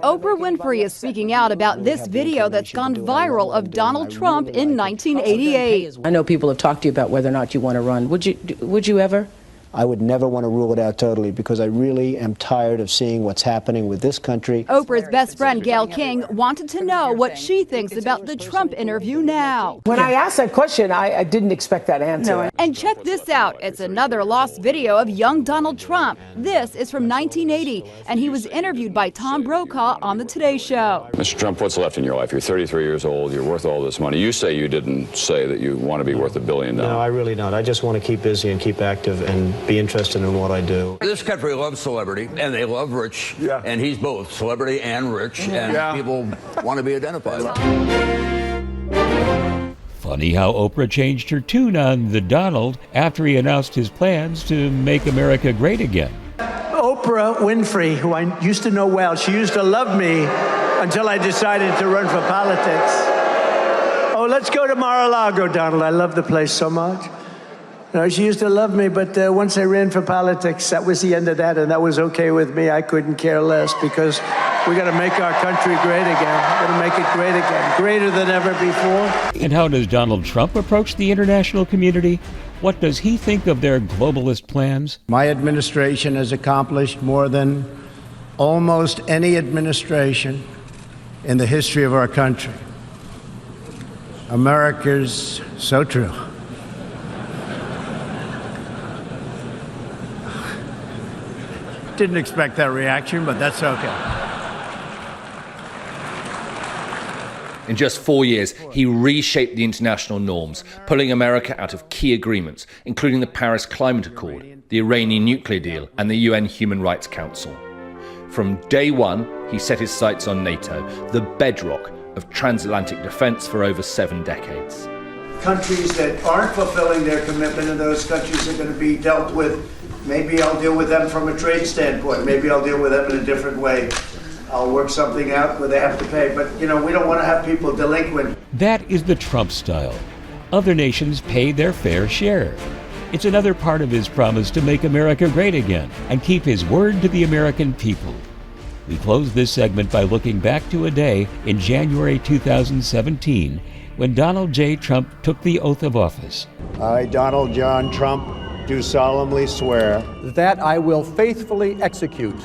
Oprah Winfrey is speaking out about this video that's gone viral of Donald Trump in 1988. I know people have talked to you about whether or not you want to run. Would you ever? I would never want to rule it out totally because I really am tired of seeing what's happening with this country. Oprah's best friend, Gayle King, wanted to know what she thinks about the Trump interview now. When I asked that question, I didn't expect that answer. And check this out. It's another lost video of young Donald Trump. This is from 1980, and he was interviewed by Tom Brokaw on The Today Show. Mr. Trump, what's left in your life? You're 33 years old. You're worth all this money. You say you didn't say that you want to be worth $1 billion. No, I really don't. I just want to keep busy and keep active and be interested in what I do. This country loves celebrity, and they love rich, and he's both celebrity and rich, and people want to be identified. Funny how Oprah changed her tune on the Donald after he announced his plans to make America great again. Oprah Winfrey, who I used to know well, she used to love me until I decided to run for politics. Oh, let's go to Mar-a-Lago, Donald. I love the place so much. No, she used to love me, but once I ran for politics, that was the end of that, and that was okay with me. I couldn't care less because we got to make our country great again. We're going to make it great again, greater than ever before. And how does Donald Trump approach the international community? What does he think of their globalist plans? My administration has accomplished more than almost any administration in the history of our country. America's so true. Didn't expect that reaction, but that's okay. In just 4 years, he reshaped the international norms, pulling America out of key agreements, including the Paris Climate Accord, the Iranian nuclear deal, and the UN Human Rights Council. From day one, he set his sights on NATO, the bedrock of transatlantic defense for over 7 decades. Countries that aren't fulfilling their commitment, and those countries are going to be dealt with. Maybe I'll deal with them from a trade standpoint. Maybe I'll deal with them in a different way. I'll work something out where they have to pay. But, we don't want to have people delinquent. That is the Trump style. Other nations pay their fair share. It's another part of his promise to make America great again and keep his word to the American people. We close this segment by looking back to a day in January 2017 when Donald J. Trump took the oath of office. I, Donald John Trump, do solemnly swear that I will faithfully execute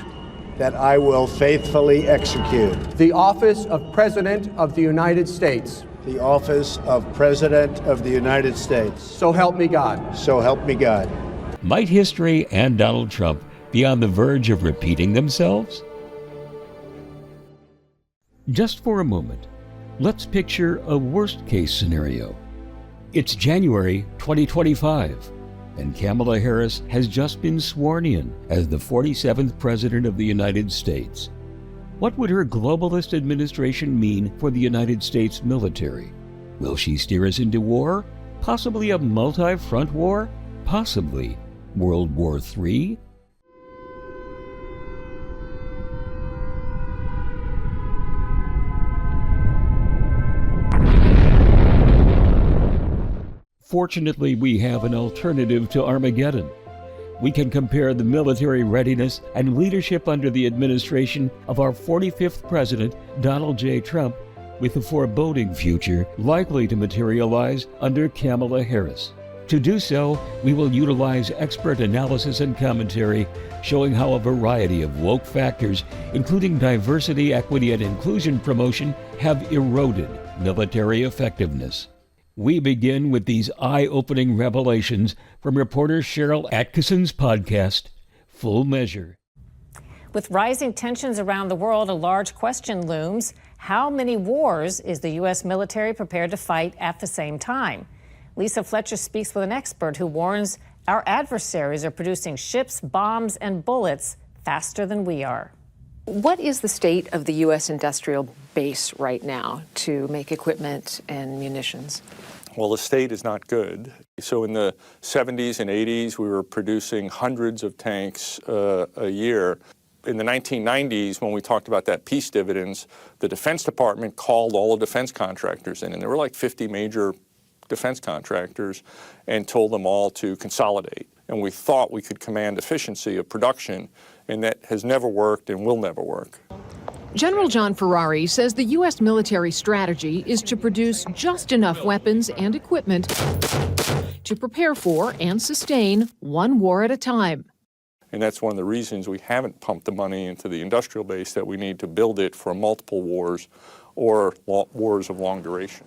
that I will faithfully execute the office of President of the United States. The office of President of the United States. So help me God. So help me God. Might history and Donald Trump be on the verge of repeating themselves? Just for a moment, let's picture a worst-case scenario. It's January 2025. And Kamala Harris has just been sworn in as the 47th President of the United States. What would her globalist administration mean for the United States military? Will she steer us into war? Possibly a multi-front war? Possibly World War III? Fortunately, we have an alternative to Armageddon. We can compare the military readiness and leadership under the administration of our 45th President, Donald J. Trump, with the foreboding future likely to materialize under Kamala Harris. To do so, we will utilize expert analysis and commentary showing how a variety of woke factors, including diversity, equity, and inclusion promotion, have eroded military effectiveness. We begin with these eye-opening revelations from reporter Sharyl Attkisson's podcast, Full Measure. With rising tensions around the world, a large question looms. How many wars is the U.S. military prepared to fight at the same time? Lisa Fletcher speaks with an expert who warns our adversaries are producing ships, bombs, and bullets faster than we are. What is the state of the U.S. industrial base right now to make equipment and munitions? Well, the state is not good. So in the 70s and 80s, we were producing hundreds of tanks a year. In the 1990s, when we talked about that peace dividends, the Defense Department called all the defense contractors in, and there were like 50 major defense contractors, and told them all to consolidate. And we thought we could command efficiency of production, and that has never worked and will never work. General John Ferrari says the U.S. military strategy is to produce just enough weapons and equipment to prepare for and sustain one war at a time. And that's one of the reasons we haven't pumped the money into the industrial base, that we need to build it for multiple wars or wars of long duration.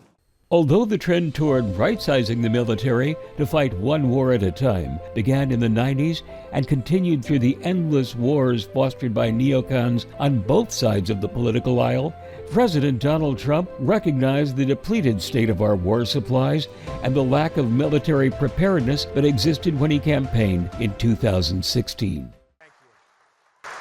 Although the trend toward right-sizing the military to fight one war at a time began in the 90s and continued through the endless wars fostered by neocons on both sides of the political aisle, President Donald Trump recognized the depleted state of our war supplies and the lack of military preparedness that existed when he campaigned in 2016.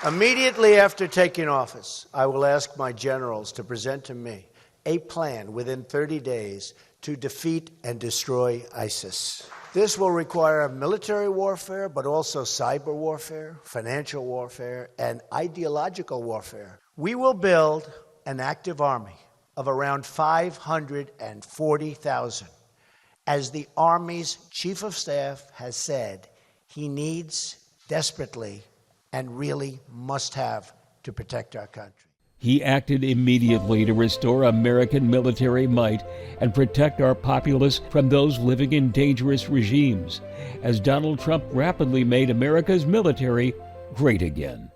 Immediately after taking office, I will ask my generals to present to me a plan within 30 days to defeat and destroy ISIS. This will require military warfare, but also cyber warfare, financial warfare, and ideological warfare. We will build an active army of around 540,000. As the Army's Chief of Staff has said, he needs desperately and really must have to protect our country. He acted immediately to restore American military might and protect our populace from those living in dangerous regimes, as Donald Trump rapidly made America's military great again.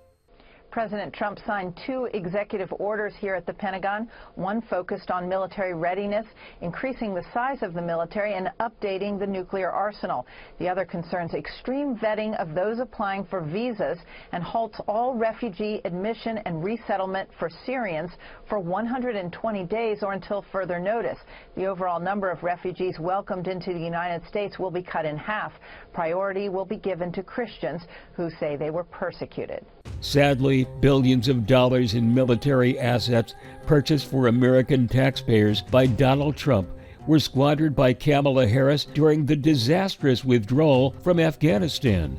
President Trump signed 2 executive orders here at the Pentagon, one focused on military readiness, increasing the size of the military and updating the nuclear arsenal. The other concerns extreme vetting of those applying for visas and halts all refugee admission and resettlement for Syrians for 120 days or until further notice. The overall number of refugees welcomed into the United States will be cut in half. Priority will be given to Christians who say they were persecuted. Sadly, billions of dollars in military assets purchased for American taxpayers by Donald Trump were squandered by Kamala Harris during the disastrous withdrawal from Afghanistan.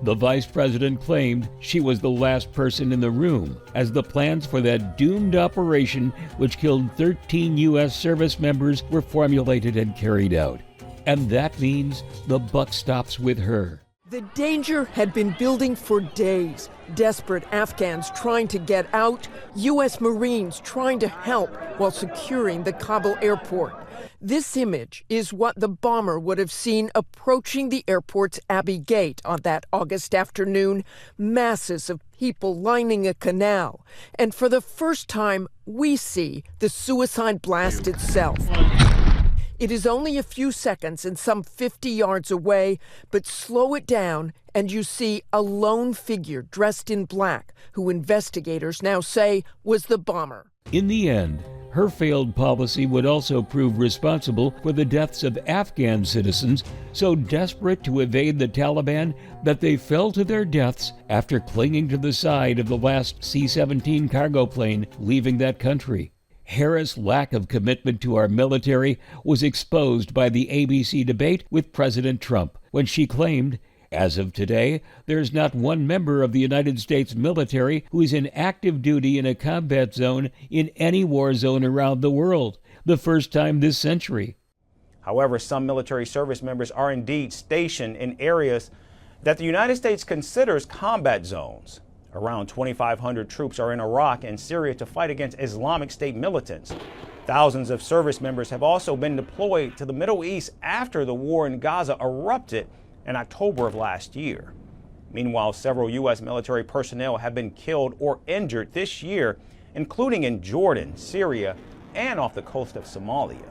The vice president claimed she was the last person in the room as the plans for that doomed operation, which killed 13 U.S. service members, were formulated and carried out. And that means the buck stops with her. The danger had been building for days. Desperate Afghans trying to get out, U.S. Marines trying to help while securing the Kabul airport. This image is what the bomber would have seen approaching the airport's Abbey Gate on that August afternoon. Masses of people lining a canal. And for the first time, we see the suicide blast itself. It is only a few seconds and some 50 yards away, but slow it down and you see a lone figure dressed in black, who investigators now say was the bomber. In the end, her failed policy would also prove responsible for the deaths of Afghan citizens so desperate to evade the Taliban that they fell to their deaths after clinging to the side of the last C-17 cargo plane leaving that country. Harris' lack of commitment to our military was exposed by the ABC debate with President Trump when she claimed, as of today, there's not one member of the United States military who is in active duty in a combat zone in any war zone around the world, the first time this century. However, some military service members are indeed stationed in areas that the United States considers combat zones. Around 2,500 troops are in Iraq and Syria to fight against Islamic State militants. Thousands of service members have also been deployed to the Middle East after the war in Gaza erupted in October of last year. Meanwhile, several U.S. military personnel have been killed or injured this year, including in Jordan, Syria, and off the coast of Somalia.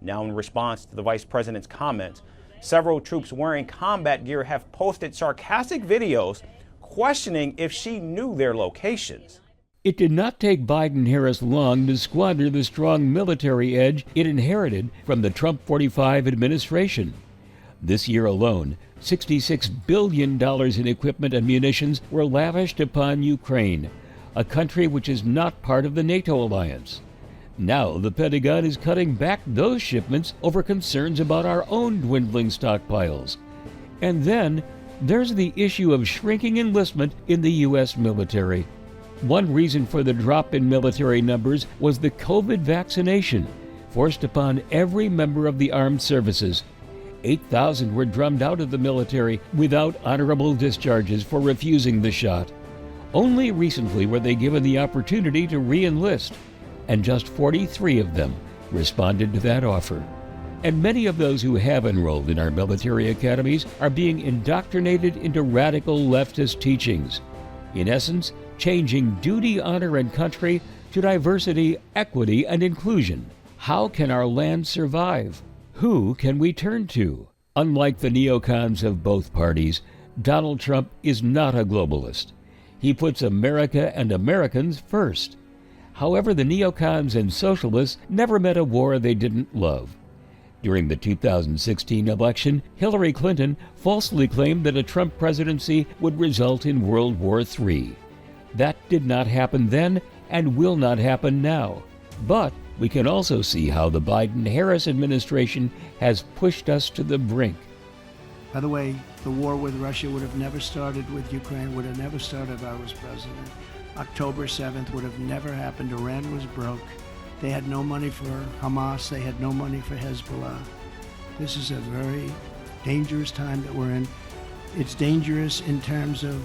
Now, in response to the vice president's comments, several troops wearing combat gear have posted sarcastic videos questioning if she knew their locations. It did not take Biden-Harris long to squander the strong military edge it inherited from the Trump 45 administration. This year alone, $66 billion in equipment and munitions were lavished upon Ukraine, a country which is not part of the NATO alliance. Now the Pentagon is cutting back those shipments over concerns about our own dwindling stockpiles. And then there's the issue of shrinking enlistment in the U.S. military. One reason for the drop in military numbers was the COVID vaccination, forced upon every member of the armed services. 8,000 were drummed out of the military without honorable discharges for refusing the shot. Only recently were they given the opportunity to re-enlist, and just 43 of them responded to that offer. And many of those who have enrolled in our military academies are being indoctrinated into radical leftist teachings. In essence, changing duty, honor, and country to diversity, equity, and inclusion. How can our land survive? Who can we turn to? Unlike the neocons of both parties, Donald Trump is not a globalist. He puts America and Americans first. However, the neocons and socialists never met a war they didn't love. During the 2016 election, Hillary Clinton falsely claimed that a Trump presidency would result in World War III. That did not happen then and will not happen now. But we can also see how the Biden-Harris administration has pushed us to the brink. By the way, the war with Russia would have never started with Ukraine, would have never started if I was president. October 7th would have never happened. Iran was broke. They had no money for Hamas. They had no money for Hezbollah. This is a very dangerous time that we're in. It's dangerous in terms of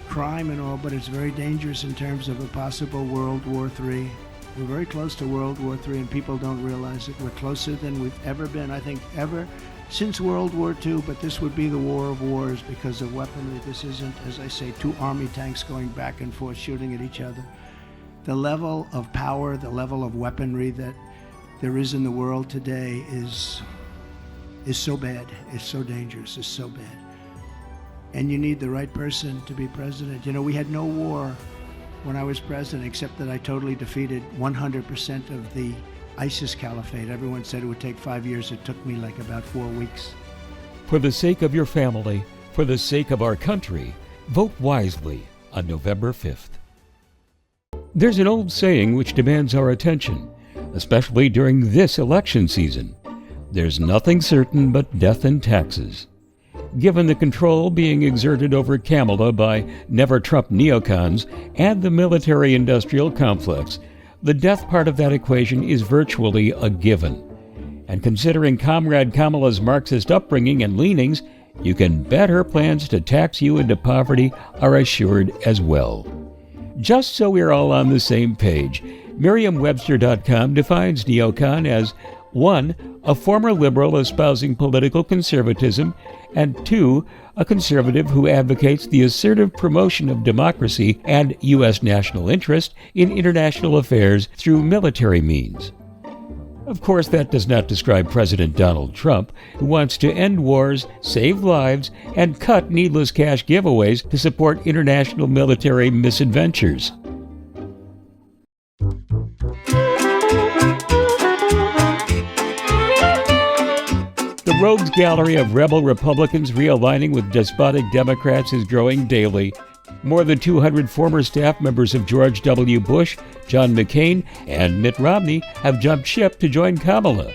crime and all, but it's very dangerous in terms of a possible World War III. We're very close to World War III, and people don't realize it. We're closer than we've ever been, I think, ever since World War II, but this would be the war of wars because of weaponry. This isn't, as I say, two army tanks going back and forth shooting at each other. The level of power, the level of weaponry that there is in the world today is so bad, it's so dangerous, it's so bad. And you need the right person to be president. You know, we had no war when I was president, except that I totally defeated 100% of the ISIS caliphate. Everyone said it would take 5 years. It took me like about 4 weeks. For the sake of your family, for the sake of our country, vote wisely on November 5th. There's an old saying which demands our attention, especially during this election season. There's nothing certain but death and taxes. Given the control being exerted over Kamala by never-Trump neocons and the military-industrial complex, the death part of that equation is virtually a given. And considering Comrade Kamala's Marxist upbringing and leanings, you can bet her plans to tax you into poverty are assured as well. Just so we're all on the same page, Merriam-Webster.com defines neocon as 1. A former liberal espousing political conservatism, and 2. A conservative who advocates the assertive promotion of democracy and U.S. national interest in international affairs through military means. Of course, that does not describe President Donald Trump, who wants to end wars, save lives, and cut needless cash giveaways to support international military misadventures. The rogues gallery of rebel Republicans realigning with despotic Democrats is growing daily. More than 200 former staff members of George W. Bush, John McCain, and Mitt Romney have jumped ship to join Kamala.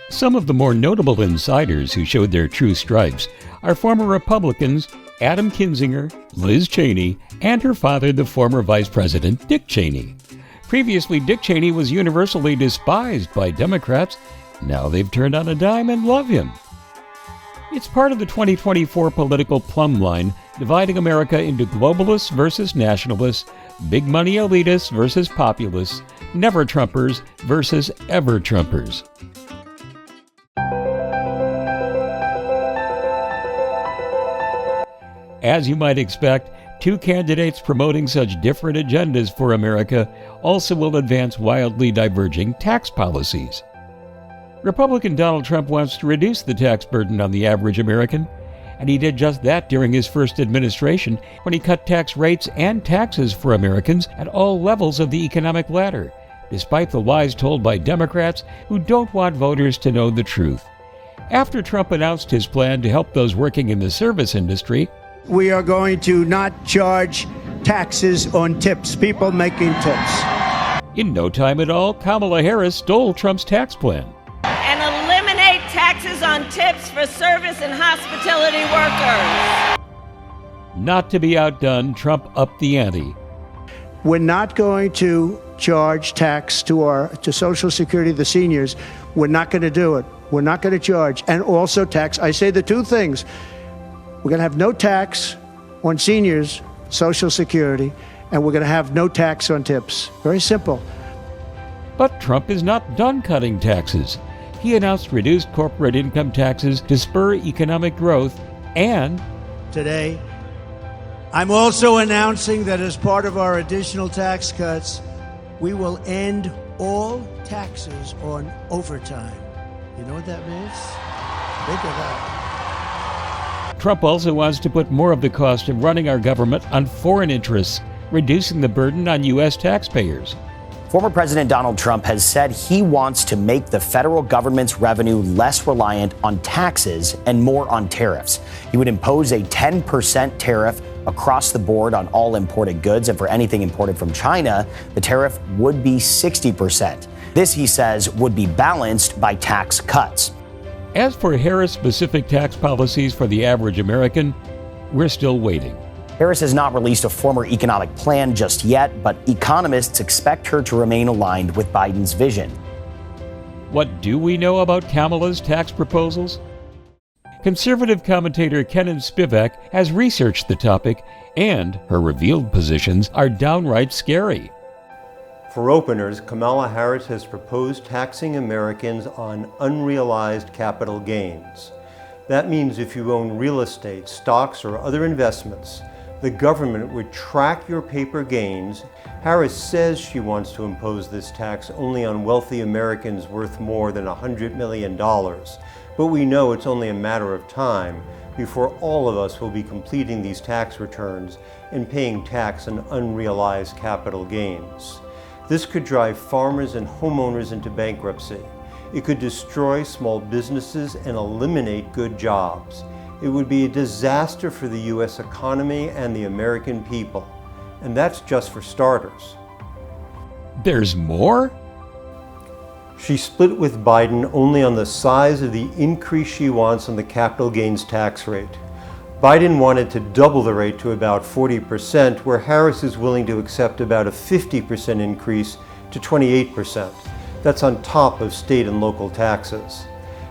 Some of the more notable insiders who showed their true stripes are former Republicans Adam Kinzinger, Liz Cheney, and her father, the former Vice President Dick Cheney. Previously, Dick Cheney was universally despised by Democrats. Now they've turned on a dime and love him. It's part of the 2024 political plumb line, dividing America into globalists versus nationalists, big money elitists versus populists, never-Trumpers versus ever-Trumpers. As you might expect, two candidates promoting such different agendas for America also will advance wildly diverging tax policies. Republican Donald Trump wants to reduce the tax burden on the average American, and he did just that during his first administration when he cut tax rates and taxes for Americans at all levels of the economic ladder, despite the lies told by Democrats who don't want voters to know the truth. After Trump announced his plan to help those working in the service industry, We are going to not charge taxes on tips, people making tips. In no time at all, Kamala Harris stole Trump's tax plan. And eliminate taxes on tips for service and hospitality workers. Not to be outdone, Trump upped the ante. We're not going to charge tax to Social Security, the seniors. We're not going to do it. We're not going to charge. And also tax. I say the two things. We're going to have no tax on seniors Social Security, and we're going to have no tax on tips. Very simple. But Trump is not done cutting taxes. He announced reduced corporate income taxes to spur economic growth, and today, I'm also announcing that as part of our additional tax cuts, we will end all taxes on overtime. You know what that means? Think of that. Trump also wants to put more of the cost of running our government on foreign interests, reducing the burden on U.S. taxpayers. Former President Donald Trump has said he wants to make the federal government's revenue less reliant on taxes and more on tariffs. He would impose a 10% tariff across the board on all imported goods, and for anything imported from China, the tariff would be 60%. This, he says, would be balanced by tax cuts. As for Harris-specific tax policies for the average American, we're still waiting. Harris has not released a formal economic plan just yet, but economists expect her to remain aligned with Biden's vision. What do we know about Kamala's tax proposals? Conservative commentator Kenan Spivak has researched the topic, and her revealed positions are downright scary. For openers, Kamala Harris has proposed taxing Americans on unrealized capital gains. That means if you own real estate, stocks, or other investments, the government would track your paper gains. Harris says she wants to impose this tax only on wealthy Americans worth more than $100 million. But we know it's only a matter of time before all of us will be completing these tax returns and paying tax on unrealized capital gains. This could drive farmers and homeowners into bankruptcy. It could destroy small businesses and eliminate good jobs. It would be a disaster for the U.S. economy and the American people. And that's just for starters. There's more? She split with Biden only on the size of the increase she wants on the capital gains tax rate. Biden wanted to double the rate to about 40%, where Harris is willing to accept about a 50% increase to 28%. That's on top of state and local taxes.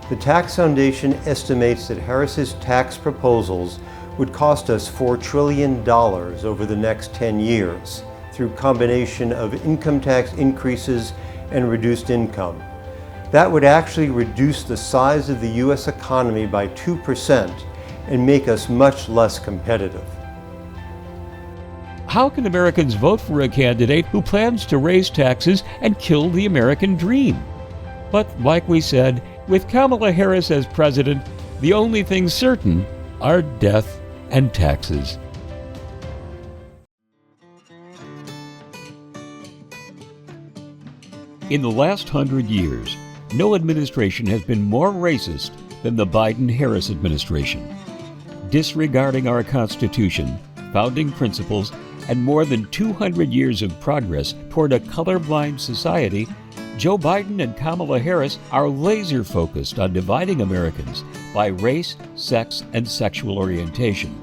The Tax Foundation estimates that Harris's tax proposals would cost us $4 trillion over the next 10 years through a combination of income tax increases and reduced income. That would actually reduce the size of the U.S. economy by 2% and make us much less competitive. How can Americans vote for a candidate who plans to raise taxes and kill the American dream? But like we said, with Kamala Harris as president, the only things certain are death and taxes. In the last 100 years, no administration has been more racist than the Biden-Harris administration. Disregarding our Constitution, founding principles, and more than 200 years of progress toward a colorblind society, Joe Biden and Kamala Harris are laser-focused on dividing Americans by race, sex, and sexual orientation,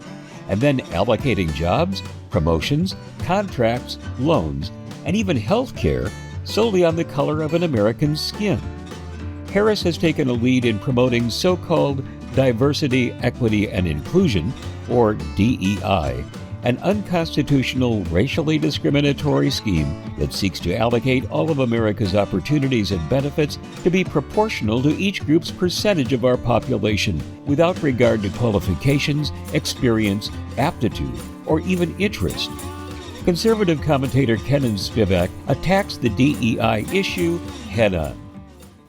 and then allocating jobs, promotions, contracts, loans, and even health care solely on the color of an American's skin. Harris has taken a lead in promoting so-called diversity, equity, and inclusion, or DEI, an unconstitutional, racially discriminatory scheme that seeks to allocate all of America's opportunities and benefits to be proportional to each group's percentage of our population, without regard to qualifications, experience, aptitude, or even interest. Conservative commentator Kenan Spivak attacks the DEI issue head-on.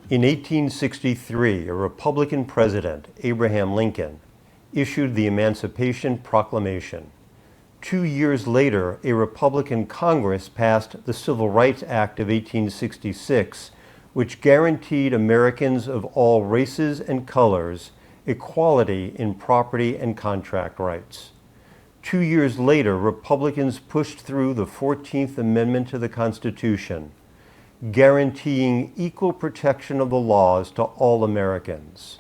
In 1863, a Republican president, Abraham Lincoln, issued the Emancipation Proclamation. 2 years later, a Republican Congress passed the Civil Rights Act of 1866, which guaranteed Americans of all races and colors equality in property and contract rights. 2 years later, Republicans pushed through the 14th Amendment to the Constitution, guaranteeing equal protection of the laws to all Americans.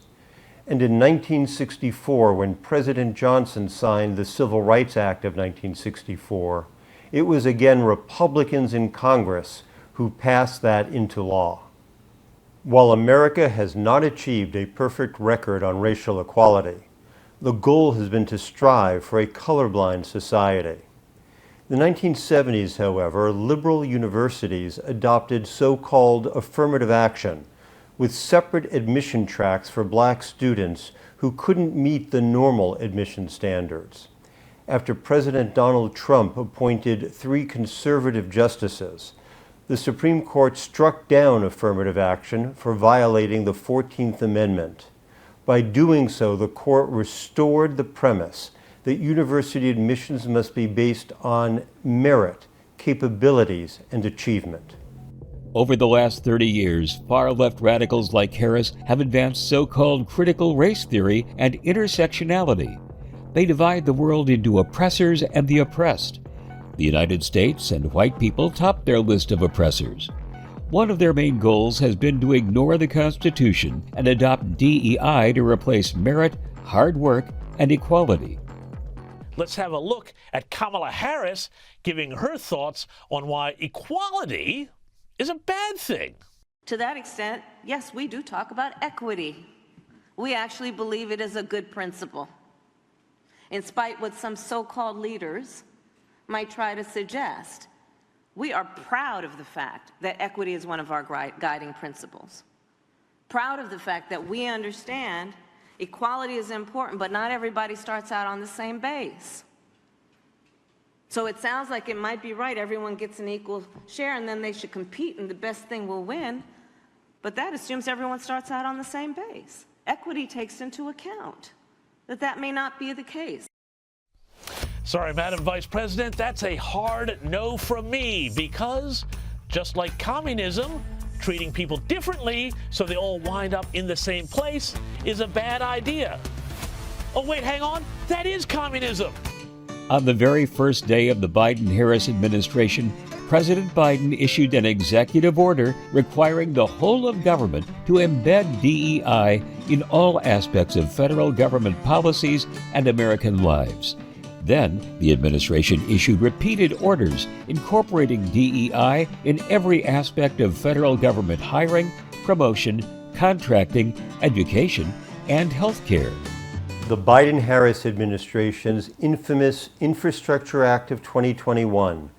And in 1964, when President Johnson signed the Civil Rights Act of 1964, it was again Republicans in Congress who passed that into law. While America has not achieved a perfect record on racial equality, the goal has been to strive for a colorblind society. In the 1970s, however, liberal universities adopted so-called affirmative action with separate admission tracks for black students who couldn't meet the normal admission standards. After President Donald Trump appointed 3 conservative justices, the Supreme Court struck down affirmative action for violating the 14th Amendment. By doing so, the court restored the premise that university admissions must be based on merit, capabilities, and achievement. Over the last 30 years, far-left radicals like Harris have advanced so-called critical race theory and intersectionality. They divide the world into oppressors and the oppressed. The United States and white people top their list of oppressors. One of their main goals has been to ignore the Constitution and adopt DEI to replace merit, hard work, and equality. Let's have a look at Kamala Harris giving her thoughts on why equality is a bad thing. To that extent, yes, we do talk about equity. We actually believe it is a good principle, in spite what some so-called leaders might try to suggest. We are proud of the fact that equity is one of our guiding principles. Proud of the fact that we understand equality is important, but not everybody starts out on the same base. So it sounds like it might be right, everyone gets an equal share and then they should compete and the best thing will win, but that assumes everyone starts out on the same base. Equity takes into account that may not be the case. Sorry, Madam Vice President, that's a hard no from me, because just like communism, treating people differently so they all wind up in the same place is a bad idea. Oh wait, hang on, that is communism. On the very first day of the Biden-Harris administration, President Biden issued an executive order requiring the whole of government to embed DEI in all aspects of federal government policies and American lives. Then, the administration issued repeated orders incorporating DEI in every aspect of federal government hiring, promotion, contracting, education, and health care. The Biden-Harris administration's infamous Infrastructure Act of 2021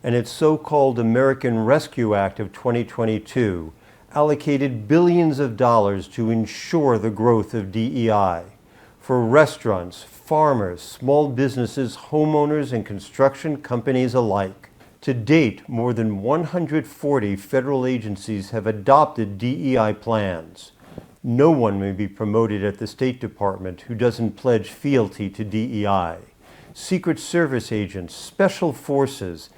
and its so-called American Rescue Act of 2022 allocated billions of dollars to ensure the growth of DEI for restaurants, farmers, small businesses, homeowners, and construction companies alike. To date, more than 140 federal agencies have adopted DEI plans. No one may be promoted at the State Department who doesn't pledge fealty to DEI. Secret Service agents, special forces,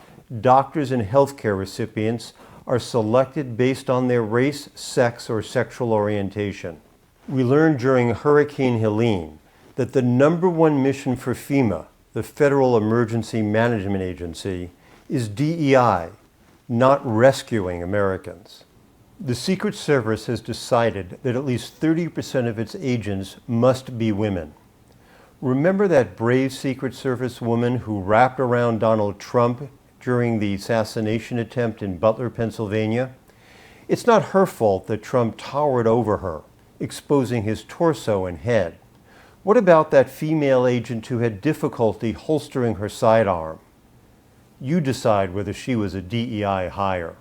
doctors, and healthcare recipients are selected based on their race, sex, or sexual orientation. We learned during Hurricane Helene that the #1 mission for FEMA, the Federal Emergency Management Agency, is DEI, not rescuing Americans. The Secret Service has decided that at least 30% of its agents must be women. Remember that brave Secret Service woman who wrapped around Donald Trump during the assassination attempt in Butler, Pennsylvania? It's not her fault that Trump towered over her, exposing his torso and head. What about that female agent who had difficulty holstering her sidearm? You decide whether she was a DEI hire.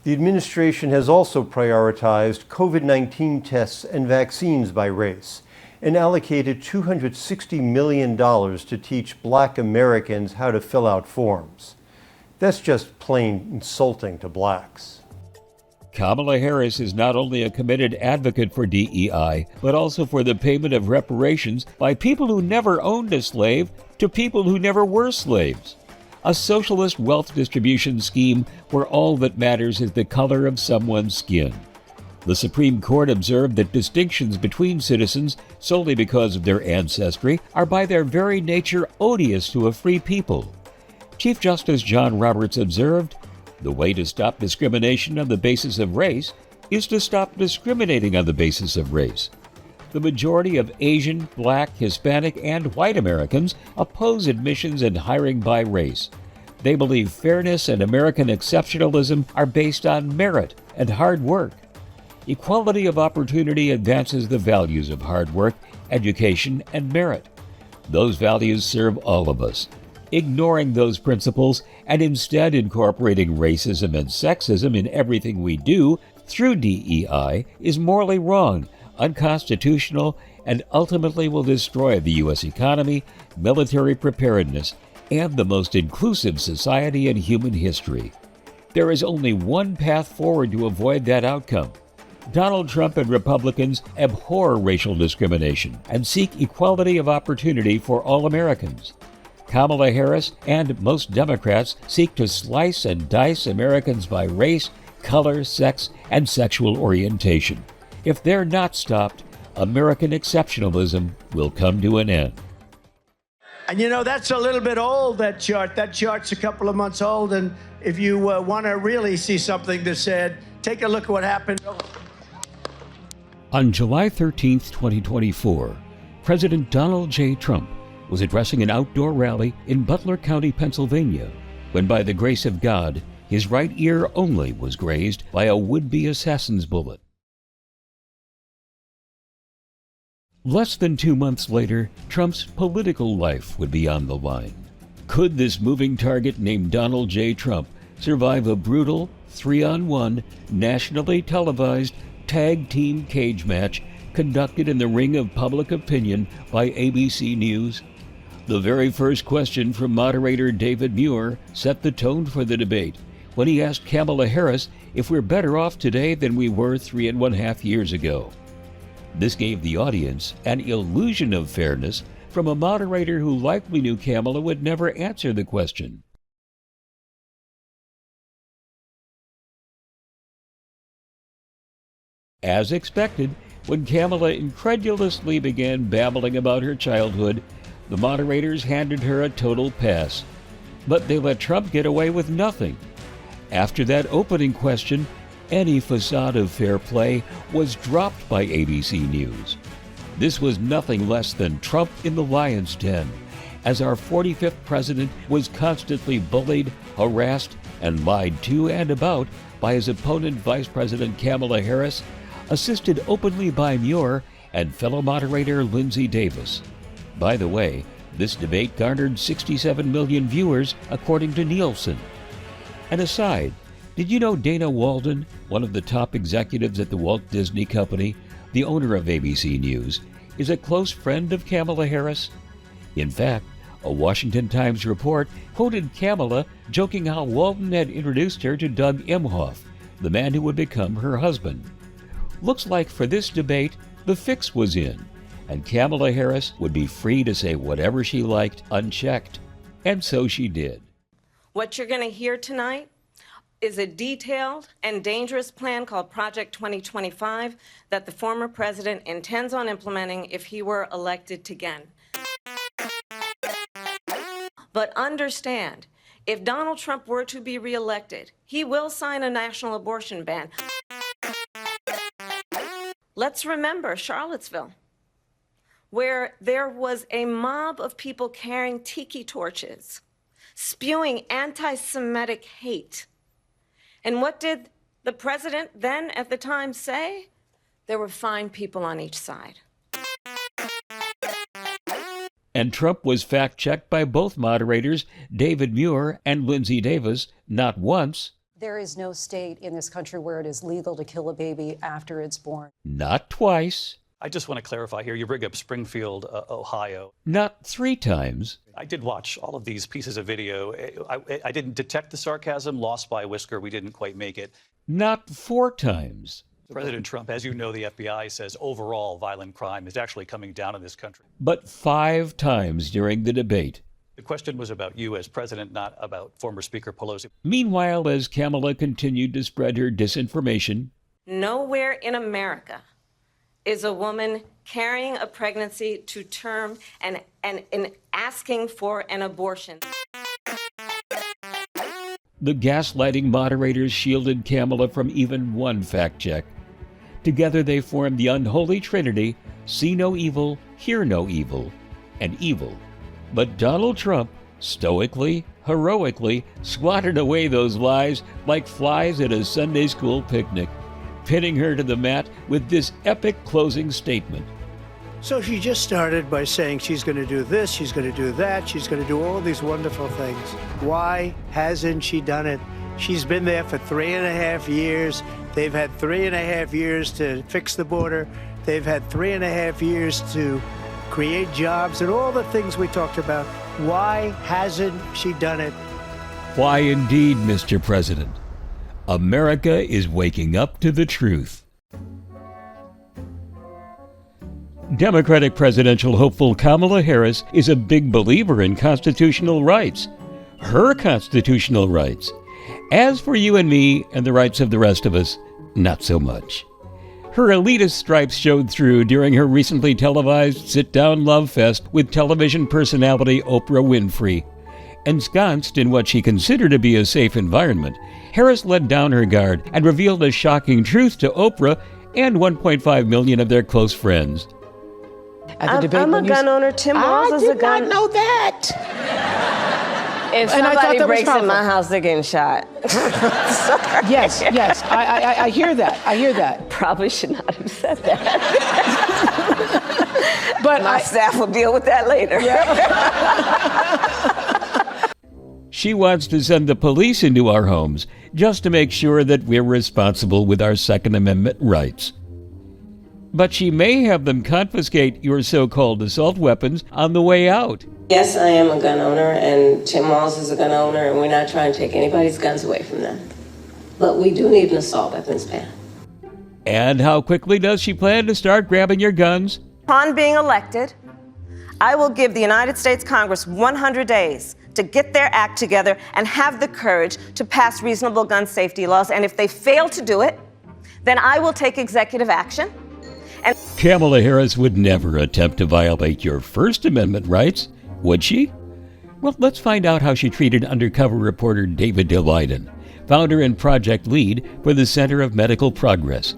The administration has also prioritized COVID-19 tests and vaccines by race and allocated $260 million to teach Black Americans how to fill out forms. That's just plain insulting to blacks. Kamala Harris is not only a committed advocate for DEI, but also for the payment of reparations by people who never owned a slave to people who never were slaves. A socialist wealth distribution scheme where all that matters is the color of someone's skin. The Supreme Court observed that distinctions between citizens solely because of their ancestry are by their very nature odious to a free people. Chief Justice John Roberts observed, "The way to stop discrimination on the basis of race is to stop discriminating on the basis of race." The majority of Asian, Black, Hispanic, and white Americans oppose admissions and hiring by race. They believe fairness and American exceptionalism are based on merit and hard work. Equality of opportunity advances the values of hard work, education, and merit. Those values serve all of us. Ignoring those principles and instead incorporating racism and sexism in everything we do through DEI is morally wrong, unconstitutional, and ultimately will destroy the U.S. economy, military preparedness, and the most inclusive society in human history. There is only one path forward to avoid that outcome. Donald Trump and Republicans abhor racial discrimination and seek equality of opportunity for all Americans. Kamala Harris and most Democrats seek to slice and dice Americans by race, color, sex, and sexual orientation. If they're not stopped, American exceptionalism will come to an end. And you know, that's a little bit old, that chart. That chart's a couple of months old, and if you want to really see something that's said, take a look at what happened. On July 13, 2024, President Donald J. Trump was addressing an outdoor rally in Butler County, Pennsylvania, when by the grace of God, his right ear only was grazed by a would-be assassin's bullet. Less than 2 months later, Trump's political life would be on the line. Could this moving target named Donald J. Trump survive a brutal 3-on-1 nationally televised tag team cage match conducted in the ring of public opinion by ABC News? The very first question from moderator David Muir set the tone for the debate when he asked Kamala Harris if we're better off today than we were 3.5 years ago. This gave the audience an illusion of fairness from a moderator who likely knew Kamala would never answer the question. As expected, when Kamala incredulously began babbling about her childhood, the moderators handed her a total pass. But they let Trump get away with nothing. After that opening question, any facade of fair play was dropped by ABC News. This was nothing less than Trump in the lion's den, as our 45th president was constantly bullied, harassed, and lied to and about by his opponent, Vice President Kamala Harris, assisted openly by Muir and fellow moderator Lindsey Davis. By the way, this debate garnered 67 million viewers, according to Nielsen. An aside, did you know Dana Walden, one of the top executives at the Walt Disney Company, the owner of ABC News, is a close friend of Kamala Harris? In fact, a Washington Times report quoted Kamala joking how Walden had introduced her to Doug Emhoff, the man who would become her husband. Looks like for this debate, the fix was in, and Kamala Harris would be free to say whatever she liked unchecked. And so she did. What you're going to hear tonight is a detailed and dangerous plan called Project 2025 that the former president intends on implementing if he were elected again. But understand, if Donald Trump were to be reelected, he will sign a national abortion ban. Let's remember Charlottesville, where there was a mob of people carrying tiki torches, spewing anti-Semitic hate. And what did the president then at the time say? There were fine people on each side. And Trump was fact-checked by both moderators, David Muir and Lindsey Davis, not once. There is no state in this country where it is legal to kill a baby after it's born. Not twice. I just want to clarify here. You bring up Springfield, Ohio. Not 3 times. I did watch all of these pieces of video. I didn't detect the sarcasm. Lost by a whisker. We didn't quite make it. Not 4 times. President Trump, as you know, the FBI says overall violent crime is actually coming down in this country. But 5 times during the debate. The question was about you as president, not about former Speaker Pelosi. Meanwhile, as Kamala continued to spread her disinformation, nowhere in America is a woman carrying a pregnancy to term and asking for an abortion. The gaslighting moderators shielded Kamala from even one fact check. Together they formed the unholy trinity: see no evil, hear no evil, and evil. But Donald Trump stoically, heroically swatted away those lies like flies at a Sunday school picnic, pinning her to the mat with this epic closing statement. So she just started by saying she's going to do this, she's going to do that, she's going to do all these wonderful things. Why hasn't she done it? She's been there for 3.5 years. They've had 3.5 years to fix the border. They've had 3.5 years to create jobs and all the things we talked about. Why hasn't she done it? Why indeed, Mr. President? America is waking up to the truth. Democratic presidential hopeful Kamala Harris is a big believer in constitutional rights. Her constitutional rights. As for you and me and the rights of the rest of us, not so much. Her elitist stripes showed through during her recently televised sit-down love fest with television personality Oprah Winfrey. Ensconced in what she considered to be a safe environment, Harris let down her guard and revealed a shocking truth to Oprah and 1.5 million of their close friends. At the debate, I'm a gun owner. Tim Walz is a gun. I did not know that. If And I thought somebody that was breaks in powerful. my house, they're getting shot. Yes, yes, I hear that. I hear that. Probably should not have said that. But my staff will deal with that later. She wants to send the police into our homes just to make sure that we're responsible with our Second Amendment rights. But she may have them confiscate your so-called assault weapons on the way out. Yes, I am a gun owner, and Tim Walz is a gun owner, and we're not trying to take anybody's guns away from them. But we do need an assault weapons ban. And how quickly does she plan to start grabbing your guns? Upon being elected, I will give the United States Congress 100 days to get their act together and have the courage to pass reasonable gun safety laws. And if they fail to do it, then I will take executive action. And Kamala Harris would never attempt to violate your First Amendment rights, would she? Well, let's find out how she treated undercover reporter David Daleiden, founder and project lead for the Center of Medical Progress.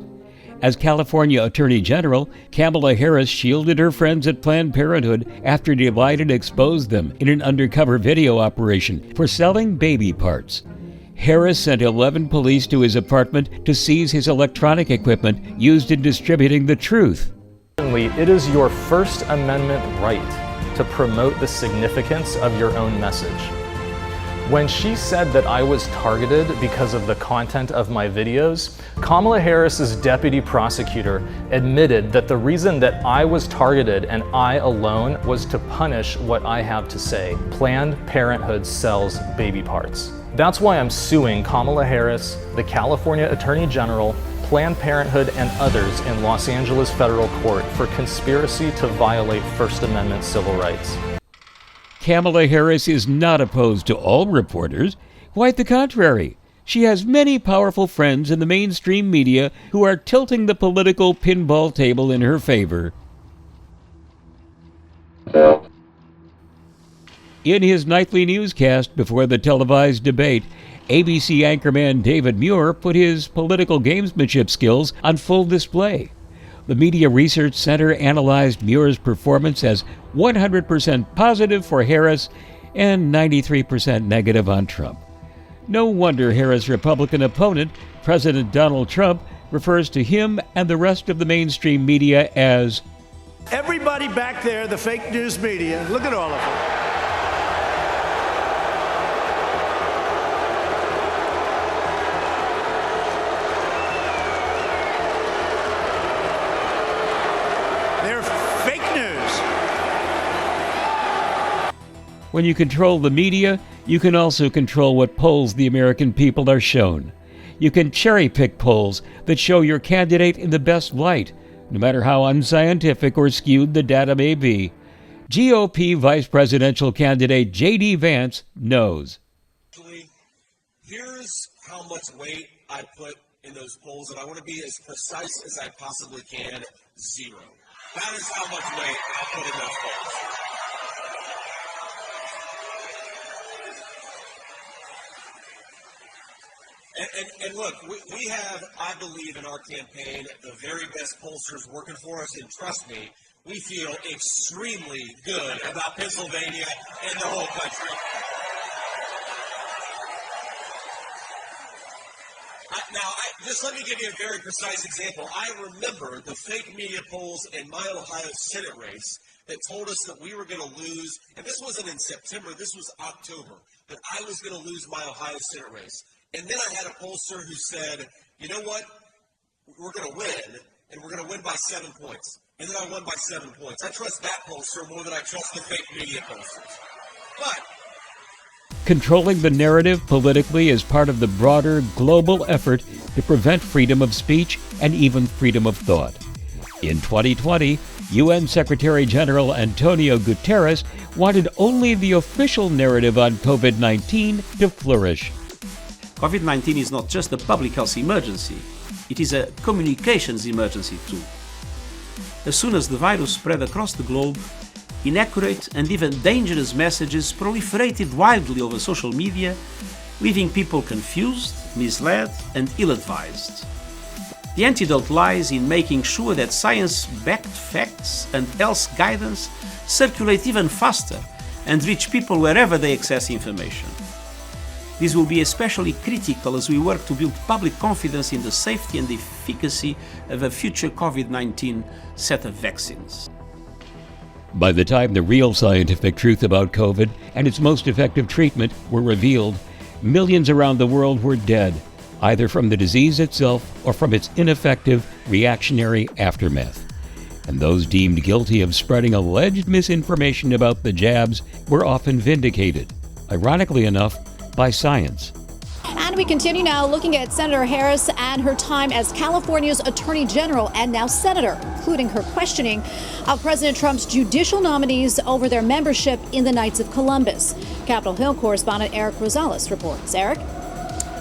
As California Attorney General, Kamala Harris shielded her friends at Planned Parenthood after Daleiden exposed them in an undercover video operation for selling baby parts. Harris sent 11 police to his apartment to seize his electronic equipment used in distributing the truth. It is your First Amendment right to promote the significance of your own message. When she said that I was targeted because of the content of my videos, Kamala Harris's deputy prosecutor admitted that the reason that I was targeted and I alone was to punish what I have to say. Planned Parenthood sells baby parts. That's why I'm suing Kamala Harris, the California Attorney General, Planned Parenthood, and others in Los Angeles federal court for conspiracy to violate First Amendment civil rights. Kamala Harris is not opposed to all reporters. Quite the contrary. She has many powerful friends in the mainstream media who are tilting the political pinball table in her favor. In his nightly newscast before the televised debate, ABC anchorman David Muir put his political gamesmanship skills on full display. The Media Research Center analyzed Muir's performance as 100% positive for Harris and 93% negative on Trump. No wonder Harris' Republican opponent, President Donald Trump, refers to him and the rest of the mainstream media as Everybody back there, the fake news media, look at all of them. When you control the media, you can also control what polls the American people are shown. You can cherry-pick polls that show your candidate in the best light, no matter how unscientific or skewed the data may be. GOP vice presidential candidate J.D. Vance knows. Here's how much weight I put in those polls, and I want to be as precise as I possibly can, 0. That is how much weight I put in those polls. And look, we have, I believe, in our campaign, the very best pollsters working for us, and trust me, we feel extremely good about Pennsylvania and the whole country. Just let me give you a very precise example. I remember the fake media polls in my Ohio Senate race that told us that we were going to lose, and this wasn't in September, this was October, that I was going to lose my Ohio Senate race. And then I had a pollster who said, you know what, we're going to win, and we're going to win by 7 points. And then I won by 7 points. I trust that pollster more than I trust the fake media pollsters. But controlling the narrative politically is part of the broader global effort to prevent freedom of speech and even freedom of thought. In 2020, UN Secretary General Antonio Guterres wanted only the official narrative on COVID-19 to flourish. COVID-19 is not just a public health emergency, it is a communications emergency too. As soon as the virus spread across the globe, inaccurate and even dangerous messages proliferated wildly over social media, leaving people confused, misled, and ill-advised. The antidote lies in making sure that science-backed facts and health guidance circulate even faster and reach people wherever they access information. This will be especially critical as we work to build public confidence in the safety and efficacy of a future COVID-19 set of vaccines. By the time the real scientific truth about COVID and its most effective treatment were revealed, millions around the world were dead, either from the disease itself or from its ineffective, reactionary aftermath. And those deemed guilty of spreading alleged misinformation about the jabs were often vindicated, ironically enough, by science. And we continue now looking at Senator Harris and her time as California's Attorney General and now Senator, including her questioning of President Trump's judicial nominees over their membership in the Knights of Columbus. Capitol Hill correspondent Eric Rosales reports. Eric?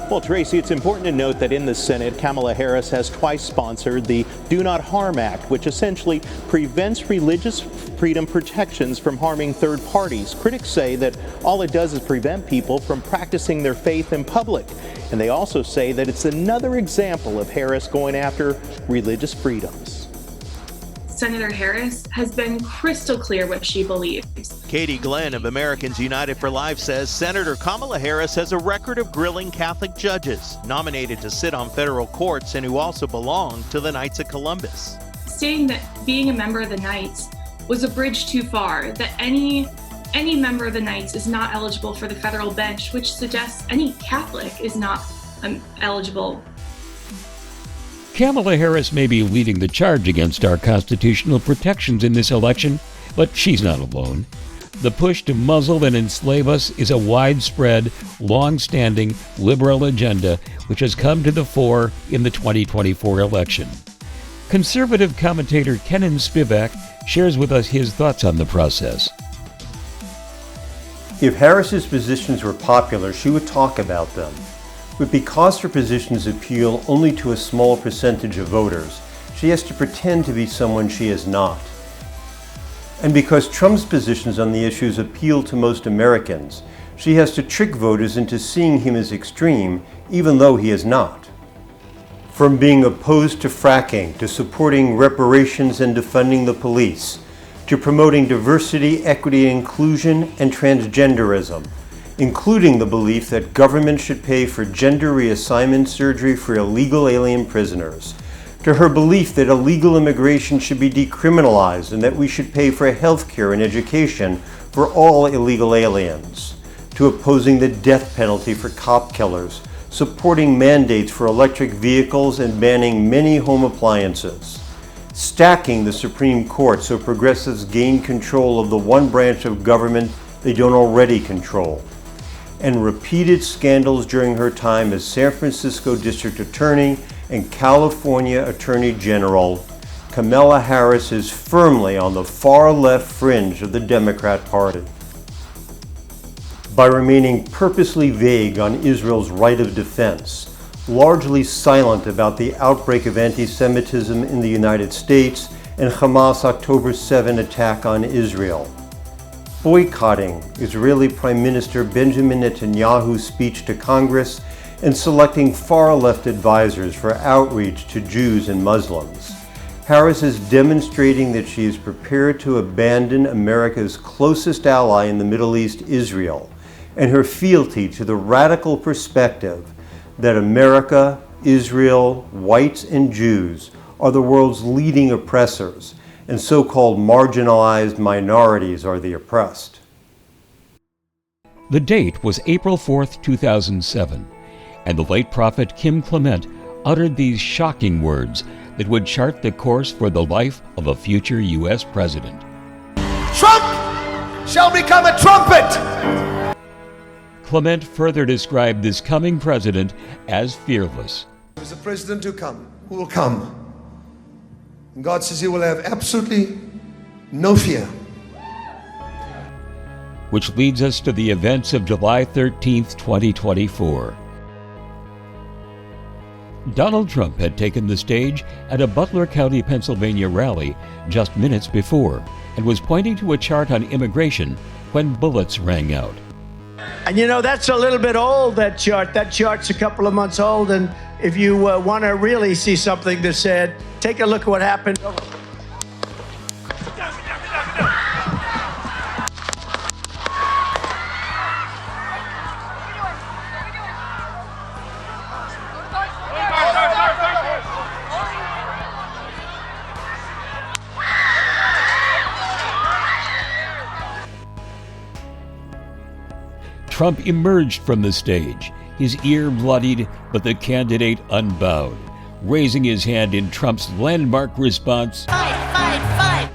Well, Tracy, it's important to note that in the Senate, Kamala Harris has twice sponsored the Do Not Harm Act, which essentially prevents religious freedom protections from harming third parties. Critics say that all it does is prevent people from practicing their faith in public. And they also say that it's another example of Harris going after religious freedoms. Senator Harris has been crystal clear what she believes. Katie Glenn of Americans United for Life says Senator Kamala Harris has a record of grilling Catholic judges nominated to sit on federal courts and who also belong to the Knights of Columbus. Saying that being a member of the Knights was a bridge too far, that any member of the Knights is not eligible for the federal bench, which suggests any Catholic is not eligible. Kamala Harris may be leading the charge against our constitutional protections in this election, but she's not alone. The push to muzzle and enslave us is a widespread, long-standing liberal agenda which has come to the fore in the 2024 election. Conservative commentator Kenan Spivak shares with us his thoughts on the process. If Harris's positions were popular, she would talk about them. But because her positions appeal only to a small percentage of voters, she has to pretend to be someone she is not. And because Trump's positions on the issues appeal to most Americans, she has to trick voters into seeing him as extreme, even though he is not. From being opposed to fracking, to supporting reparations and defunding the police, to promoting diversity, equity, inclusion, and transgenderism, including the belief that government should pay for gender reassignment surgery for illegal alien prisoners, to her belief that illegal immigration should be decriminalized and that we should pay for health care and education for all illegal aliens, to opposing the death penalty for cop killers, supporting mandates for electric vehicles and banning many home appliances, stacking the Supreme Court so progressives gain control of the one branch of government they don't already control, and repeated scandals during her time as San Francisco District Attorney and California Attorney General, Kamala Harris is firmly on the far left fringe of the Democrat Party. By remaining purposely vague on Israel's right of defense, largely silent about the outbreak of anti-Semitism in the United States and Hamas' October 7 attack on Israel, boycotting Israeli Prime Minister Benjamin Netanyahu's speech to Congress, and selecting far-left advisors for outreach to Jews and Muslims, Harris is demonstrating that she is prepared to abandon America's closest ally in the Middle East, Israel, and her fealty to the radical perspective that America Israel, whites, and Jews are the world's leading oppressors, and so-called marginalized minorities are the oppressed. The date was April 4th, 2007, and the late prophet Kim Clement uttered these shocking words that would chart the course for the life of a future U.S. president. Trump shall become a trumpet! Clement further described this coming president as fearless. There's a president who will come. And God says he will have absolutely no fear. Which leads us to the events of July 13th, 2024. Donald Trump had taken the stage at a Butler County, Pennsylvania rally just minutes before and was pointing to a chart on immigration when bullets rang out. And you know, that's a little bit old, that chart. That chart's a couple of months old, and if you want to really see something that's said, take a look at what happened. Trump emerged from the stage, his ear bloodied, but the candidate unbowed, raising his hand in Trump's landmark response, "Fight, fight, fight!"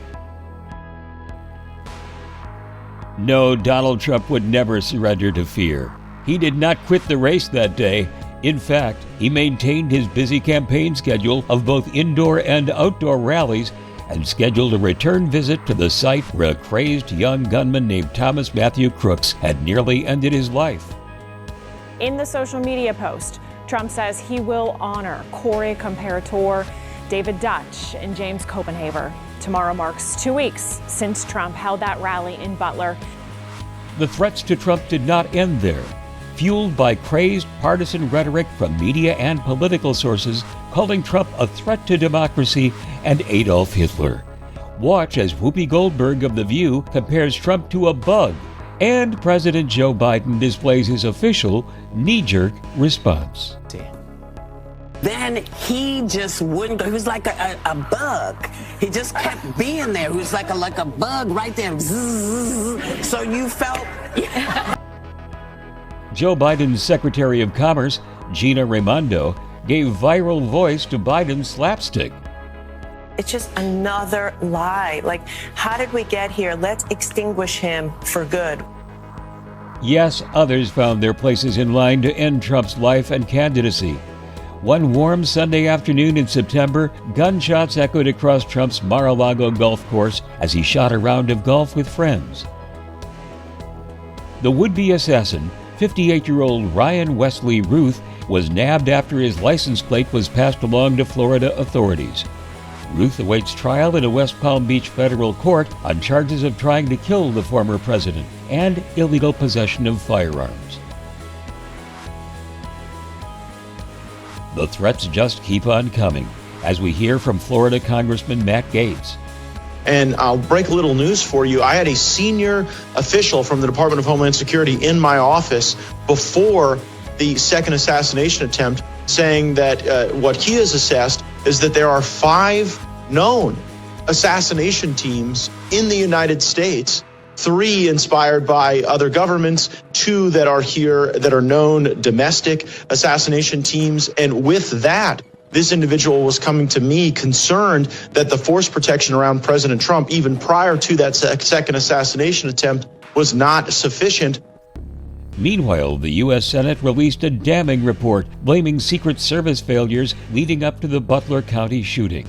No, Donald Trump would never surrender to fear. He did not quit the race that day. In fact, he maintained his busy campaign schedule of both indoor and outdoor rallies and scheduled a return visit to the site where a crazed young gunman named Thomas Matthew Crooks had nearly ended his life. In the social media post, Trump says he will honor Corey Comparator, David Dutch, and James Copenhaver. Tomorrow marks 2 weeks since Trump held that rally in Butler. The threats to Trump did not end there. Fueled by crazed partisan rhetoric from media and political sources, calling Trump a threat to democracy and Adolf Hitler. Watch as Whoopi Goldberg of The View compares Trump to a bug, and President Joe Biden displays his official knee-jerk response. Then he just wouldn't go. He was like a bug. He just kept being there. He was like a bug right there. Zzz. So you felt... Joe Biden's Secretary of Commerce, Gina Raimondo, gave viral voice to Biden's slapstick. It's just another lie. Like, how did we get here? Let's extinguish him for good. Yes, others found their places in line to end Trump's life and candidacy. One warm Sunday afternoon in September, gunshots echoed across Trump's Mar-a-Lago golf course as he shot a round of golf with friends. The would-be assassin, 58-year-old Ryan Wesley Ruth, was nabbed after his license plate was passed along to Florida authorities. Ruth awaits trial in a West Palm Beach federal court on charges of trying to kill the former president and illegal possession of firearms. The threats just keep on coming, as we hear from Florida Congressman Matt Gaetz. And I'll break a little news for you. I had a senior official from the Department of Homeland Security in my office before the second assassination attempt saying that what he has assessed is that there are 5 known assassination teams in the United States, 3 inspired by other governments, 2 that are here that are known domestic assassination teams. And with that, this individual was coming to me concerned that the force protection around President Trump, even prior to that second assassination attempt, was not sufficient. Meanwhile, the U.S. Senate released a damning report blaming Secret Service failures leading up to the Butler County shooting.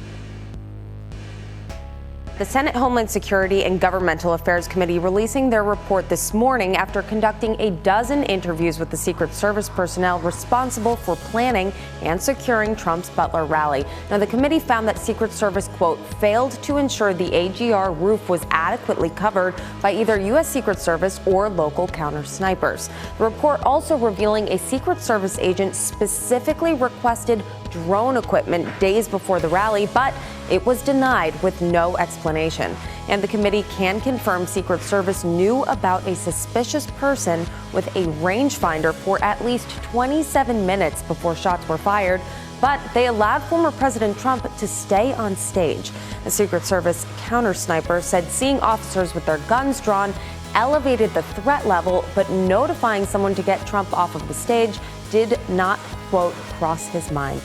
The Senate Homeland Security and Governmental Affairs Committee releasing their report this morning after conducting a dozen interviews with the Secret Service personnel responsible for planning and securing Trump's Butler rally. Now, the committee found that Secret Service, quote, failed to ensure the AGR roof was adequately covered by either U.S. Secret Service or local counter snipers. The report also revealing a Secret Service agent specifically requested drone equipment days before the rally, but it was denied with no explanation. And the committee can confirm Secret Service knew about a suspicious person with a rangefinder for at least 27 minutes before shots were fired. but they allowed former President Trump to stay on stage. A Secret Service counter sniper said seeing officers with their guns drawn elevated the threat level, but notifying someone to get Trump off of the stage did not, quote, cross his mind.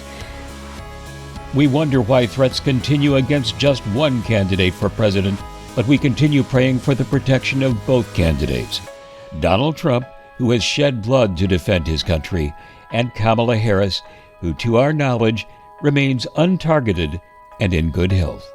We wonder why threats continue against just one candidate for president, but we continue praying for the protection of both candidates. Donald Trump, who has shed blood to defend his country, and Kamala Harris, who, to our knowledge, remains untargeted and in good health.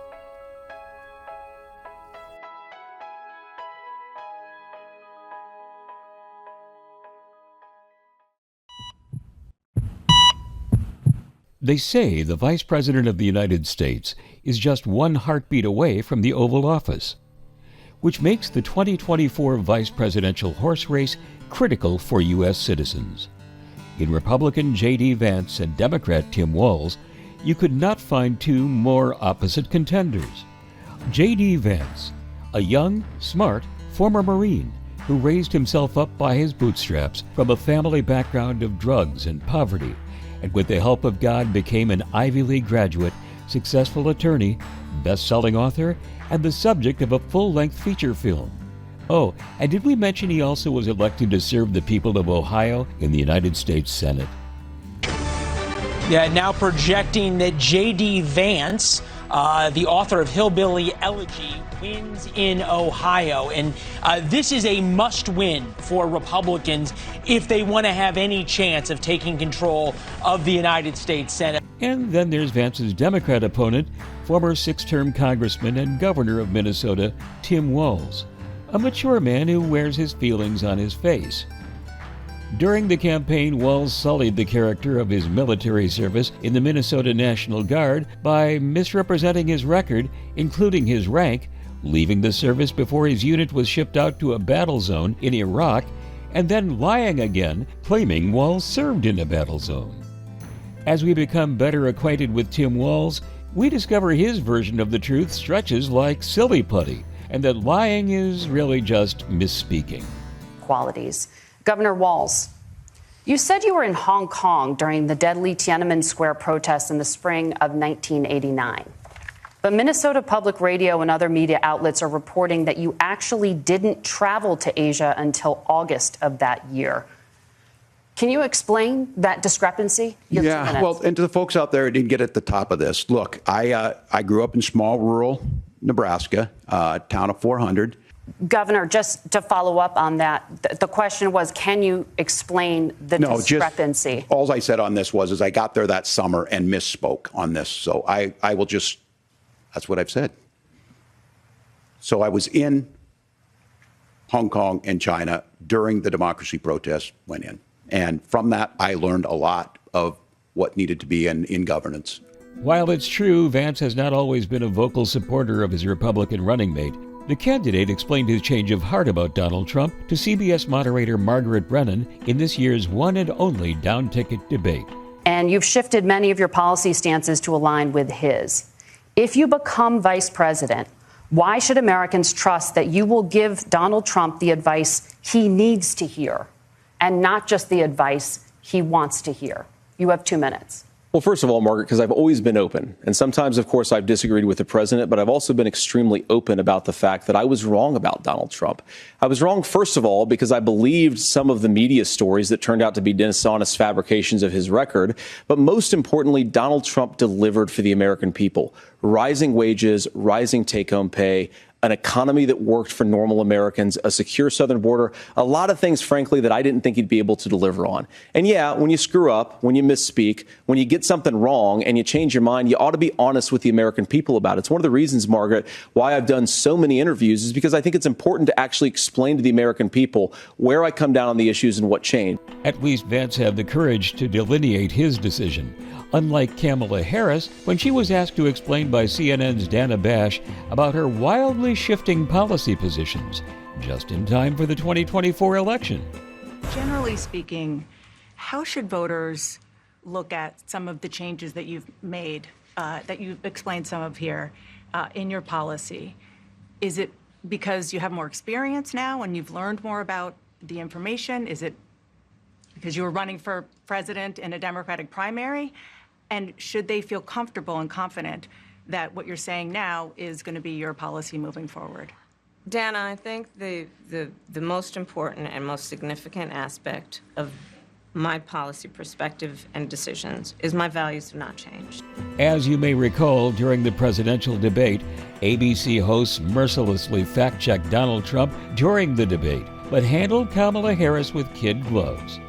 They say the Vice President of the United States is just one heartbeat away from the Oval Office, which makes the 2024 vice presidential horse race critical for U.S. citizens. In Republican J.D. Vance and Democrat Tim Walz, you could not find two more opposite contenders. J.D. Vance, a young, smart former Marine who raised himself up by his bootstraps from a family background of drugs and poverty, and with the help of God became an Ivy League graduate, successful attorney, best-selling author, and the subject of a full-length feature film. Oh, and did we mention he also was elected to serve the people of Ohio in the United States Senate? Yeah, now projecting that J.D. Vance, the author of Hillbilly Elegy, wins in Ohio. And this is a must-win for Republicans if they want to have any chance of taking control of the United States Senate. And then there's Vance's Democrat opponent, former six-term congressman and governor of Minnesota, Tim Walz, a mature man who wears his feelings on his face. During the campaign, Walz sullied the character of his military service in the Minnesota National Guard by misrepresenting his record, including his rank, leaving the service before his unit was shipped out to a battle zone in Iraq, and then lying again, claiming Walz served in a battle zone. As we become better acquainted with Tim Walz, we discover his version of the truth stretches like silly putty, and that lying is really just misspeaking. Qualities. Governor Walz, you said you were in Hong Kong during the deadly Tiananmen Square protests in the spring of 1989. But Minnesota Public Radio and other media outlets are reporting that you actually didn't travel to Asia until August of that year. Can you explain that discrepancy? Yeah, well, and to the folks out there who didn't get at the top of this, look, I grew up in small rural Nebraska, town of 400. Governor, just to follow up on that, the question was, can you explain the discrepancy? Just, all I said on this was I got there that summer and misspoke on this. So I will just, that's what I've said. So I was in Hong Kong and China during the democracy protests went in. And from that, I learned a lot of what needed to be in governance. While it's true Vance has not always been a vocal supporter of his Republican running mate, the candidate explained his change of heart about Donald Trump to CBS moderator Margaret Brennan in this year's one and only down-ticket debate. And you've shifted many of your policy stances to align with his. If you become vice president, why should Americans trust that you will give Donald Trump the advice he needs to hear and not just the advice he wants to hear? You have 2 minutes. Well, first of all, Margaret, because I've always been open. And sometimes, of course, I've disagreed with the president, but I've also been extremely open about the fact that I was wrong about Donald Trump. I was wrong, first of all, because I believed some of the media stories that turned out to be dishonest fabrications of his record. But most importantly, Donald Trump delivered for the American people. Rising wages, rising take-home pay, an economy that worked for normal Americans, a secure southern border, a lot of things, frankly, that I didn't think he'd be able to deliver on. And yeah, when you screw up, when you misspeak, when you get something wrong and you change your mind, you ought to be honest with the American people about it. It's one of the reasons, Margaret, why I've done so many interviews is because I think it's important to actually explain to the American people where I come down on the issues and what changed. At least Vance had the courage to delineate his decision. Unlike Kamala Harris, when she was asked to explain by CNN's Dana Bash about her wildly shifting policy positions, just in time for the 2024 election. Generally speaking, how should voters look at some of the changes that you've made, that you've explained some of here in your policy? Is it because you have more experience now and you've learned more about the information? Is it because you were running for president in a Democratic primary? And should they feel comfortable and confident that what you're saying now is going to be your policy moving forward? Dana, I think the most important and most significant aspect of my policy perspective and decisions is my values have not changed. As you may recall, during the presidential debate, ABC hosts mercilessly fact-checked Donald Trump during the debate, but handled Kamala Harris with kid gloves.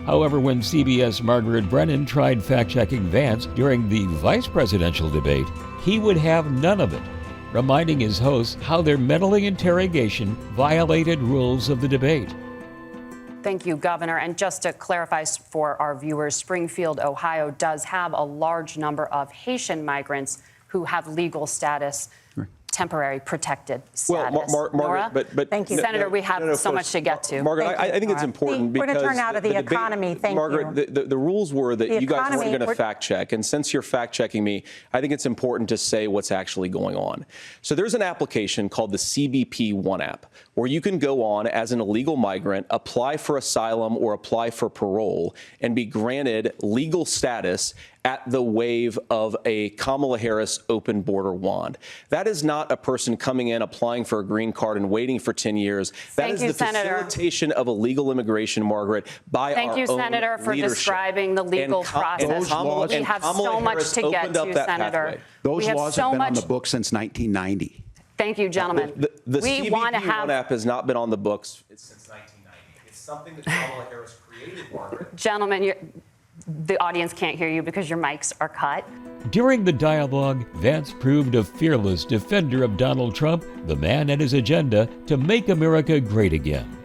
However, when CBS Margaret Brennan tried fact-checking Vance during the vice presidential debate, he would have none of it, reminding his hosts how their meddling interrogation violated rules of the debate. Thank you, Governor. And just to clarify for our viewers, Springfield, Ohio does have a large number of Haitian migrants who have legal status, temporary protected status. Well, Margaret, but thank you, Senator. We have so much to get to. Margaret, I think it's important because we're going to turn out of the economy. Thank you, Margaret. The rules were that you guys weren't going to fact check, and since you're fact checking me, I think it's important to say what's actually going on. So there's an application called the CBP One app, where you can go on as an illegal migrant, apply for asylum or apply for parole, and be granted legal status at the wave of a Kamala Harris open border wand. That is not a person coming in, applying for a green card and waiting for 10 years. That is the facilitation of illegal immigration, Margaret, by our own leadership. Thank you, Senator, for describing the legal process. We have so much to get to, Senator. Those laws have been on the books since 1990. Thank you, gentlemen. The we CBP want to have One app has not been on the books since 1990. It's something that Kamala Harris created, Margaret. Gentlemen, the audience can't hear you because your mics are cut. During the dialogue, Vance proved a fearless defender of Donald Trump, the man and his agenda to make America great again.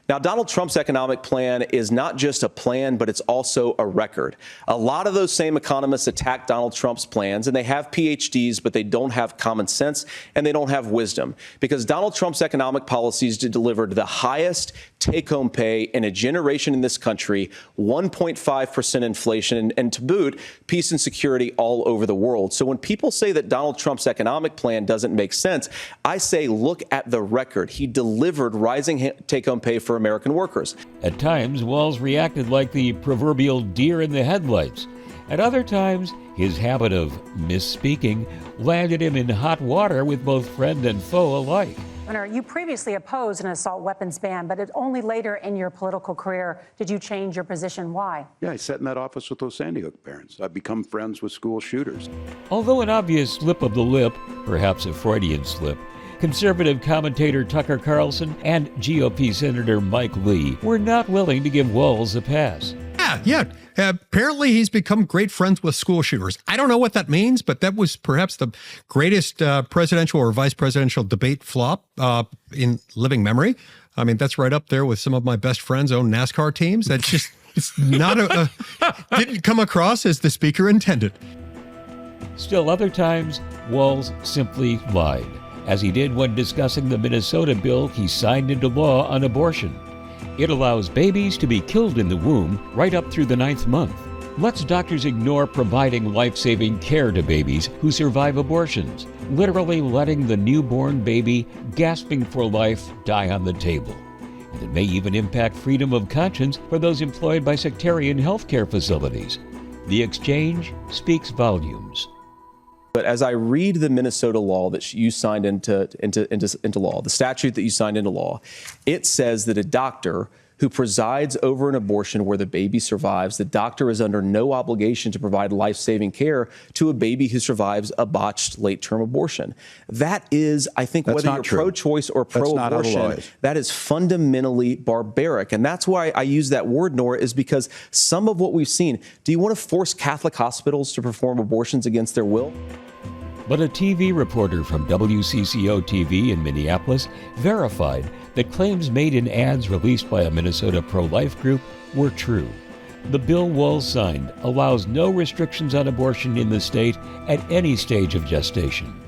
Now, Donald Trump's economic plan is not just a plan, but it's also a record. A lot of those same economists attack Donald Trump's plans, and they have PhDs, but they don't have common sense and they don't have wisdom, because Donald Trump's economic policies delivered the highest take-home pay in a generation in this country, 1.5% inflation, and to boot, peace and security all over the world. So when people say that Donald Trump's economic plan doesn't make sense, I say look at the record. He delivered rising take-home pay for American workers. At times, Walz reacted like the proverbial deer in the headlights. At other times, his habit of misspeaking landed him in hot water with both friend and foe alike. Governor, you previously opposed an assault weapons ban, but only later in your political career did you change your position. Why? Yeah, I sat in that office with those Sandy Hook parents. I've become friends with school shooters. Although an obvious slip of the lip, perhaps a Freudian slip, conservative commentator Tucker Carlson and GOP Senator Mike Lee were not willing to give Walz a pass. Yeah. Apparently, he's become great friends with school shooters. I don't know what that means, but that was perhaps the greatest presidential or vice presidential debate flop in living memory. I mean, that's right up there with some of my best friends' own NASCAR teams. That's just, it's not didn't come across as the speaker intended. Still other times, Walz simply lied, as he did when discussing the Minnesota bill he signed into law on abortion. It allows babies to be killed in the womb right up through the 9th month. Lets doctors ignore providing life-saving care to babies who survive abortions, literally letting the newborn baby gasping for life die on the table. And it may even impact freedom of conscience for those employed by sectarian healthcare facilities. The exchange speaks volumes. But as I read the Minnesota law that you signed into law, the statute that you signed into law, it says that a doctor who presides over an abortion where the baby survives, the doctor is under no obligation to provide life-saving care to a baby who survives a botched late-term abortion. That is, I think, whether you're pro-choice or pro-abortion, that is fundamentally barbaric. And that's why I use that word, Nora, is because some of what we've seen, do you want to force Catholic hospitals to perform abortions against their will? But a TV reporter from WCCO TV in Minneapolis verified that claims made in ads released by a Minnesota pro-life group were true. The bill Walz signed allows no restrictions on abortion in the state at any stage of gestation.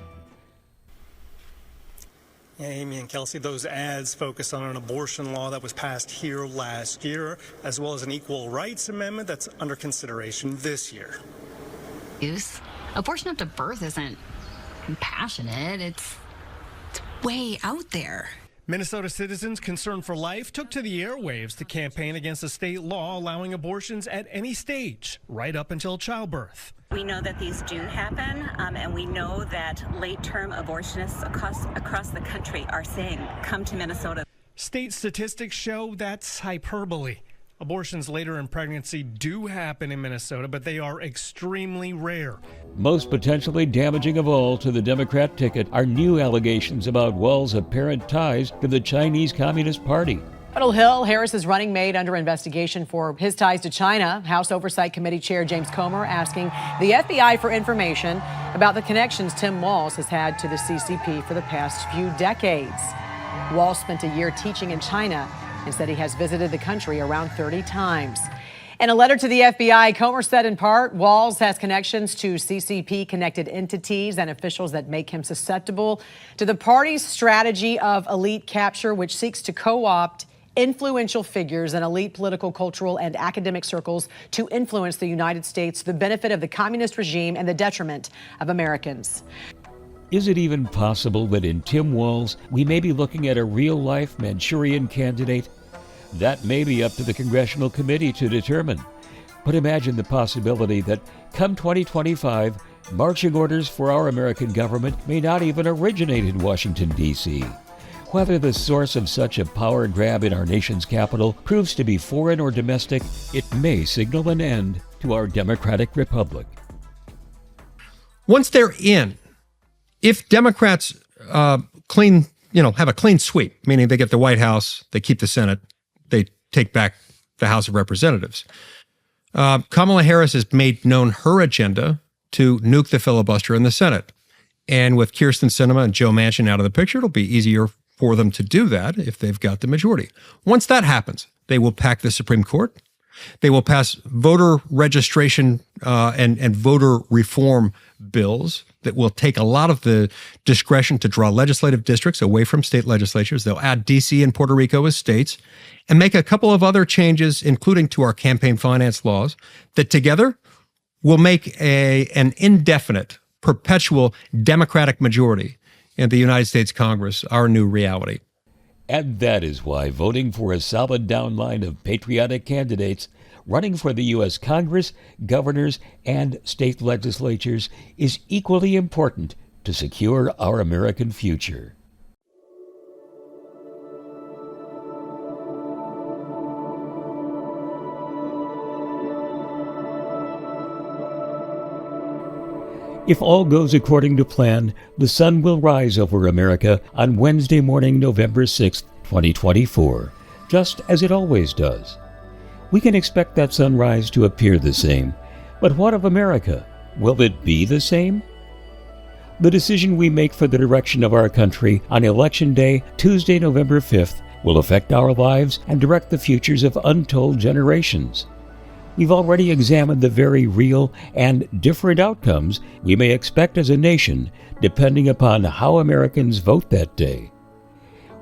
Yeah, Amy and Kelsey, those ads focus on an abortion law that was passed here last year, as well as an equal rights amendment that's under consideration this year. Abortion after birth isn't compassionate, it's way out there. Minnesota citizens concerned for life took to the airwaves to campaign against a state law allowing abortions at any stage, right up until childbirth. We know that these do happen, and we know that late-term abortionists across the country are saying, come to Minnesota. State statistics show that's hyperbole. Abortions later in pregnancy do happen in Minnesota, but they are extremely rare. Most potentially damaging of all to the Democrat ticket are new allegations about Walz's apparent ties to the Chinese Communist Party. Capitol Hill, Harris's running mate under investigation for his ties to China. House Oversight Committee Chair James Comer asking the FBI for information about the connections Tim Walz has had to the CCP for the past few decades. Walz spent a year teaching in China and said he has visited the country around 30 times. In a letter to the FBI, Comer said in part, Walz has connections to CCP-connected entities and officials that make him susceptible to the party's strategy of elite capture, which seeks to co-opt influential figures in elite political, cultural, and academic circles to influence the United States to the benefit of the communist regime and the detriment of Americans. Is it even possible that in Tim Walz, we may be looking at a real-life Manchurian candidate? That may be up to the Congressional Committee to determine. But imagine the possibility that come 2025, marching orders for our American government may not even originate in Washington, D.C. Whether the source of such a power grab in our nation's capital proves to be foreign or domestic, it may signal an end to our democratic republic. Once they're in, if Democrats have a clean sweep, meaning they get the White House, they keep the Senate, they take back the House of Representatives, Kamala Harris has made known her agenda to nuke the filibuster in the Senate. And with Kyrsten Sinema and Joe Manchin out of the picture, it'll be easier for them to do that if they've got the majority. Once that happens, they will pack the Supreme Court. They will pass voter registration and voter reform bills that will take a lot of the discretion to draw legislative districts away from state legislatures. They'll add D.C. and Puerto Rico as states and make a couple of other changes, including to our campaign finance laws, that together will make an indefinite, perpetual Democratic majority in the United States Congress our new reality. And that is why voting for a solid downline of patriotic candidates running for the U.S. Congress, governors, and state legislatures is equally important to secure our American future. If all goes according to plan, the sun will rise over America on Wednesday morning, November 6, 2024, just as it always does. We can expect that sunrise to appear the same, but what of America? Will it be the same? The decision we make for the direction of our country on Election Day, Tuesday, November 5th, will affect our lives and direct the futures of untold generations. We've already examined the very real and different outcomes we may expect as a nation, depending upon how Americans vote that day.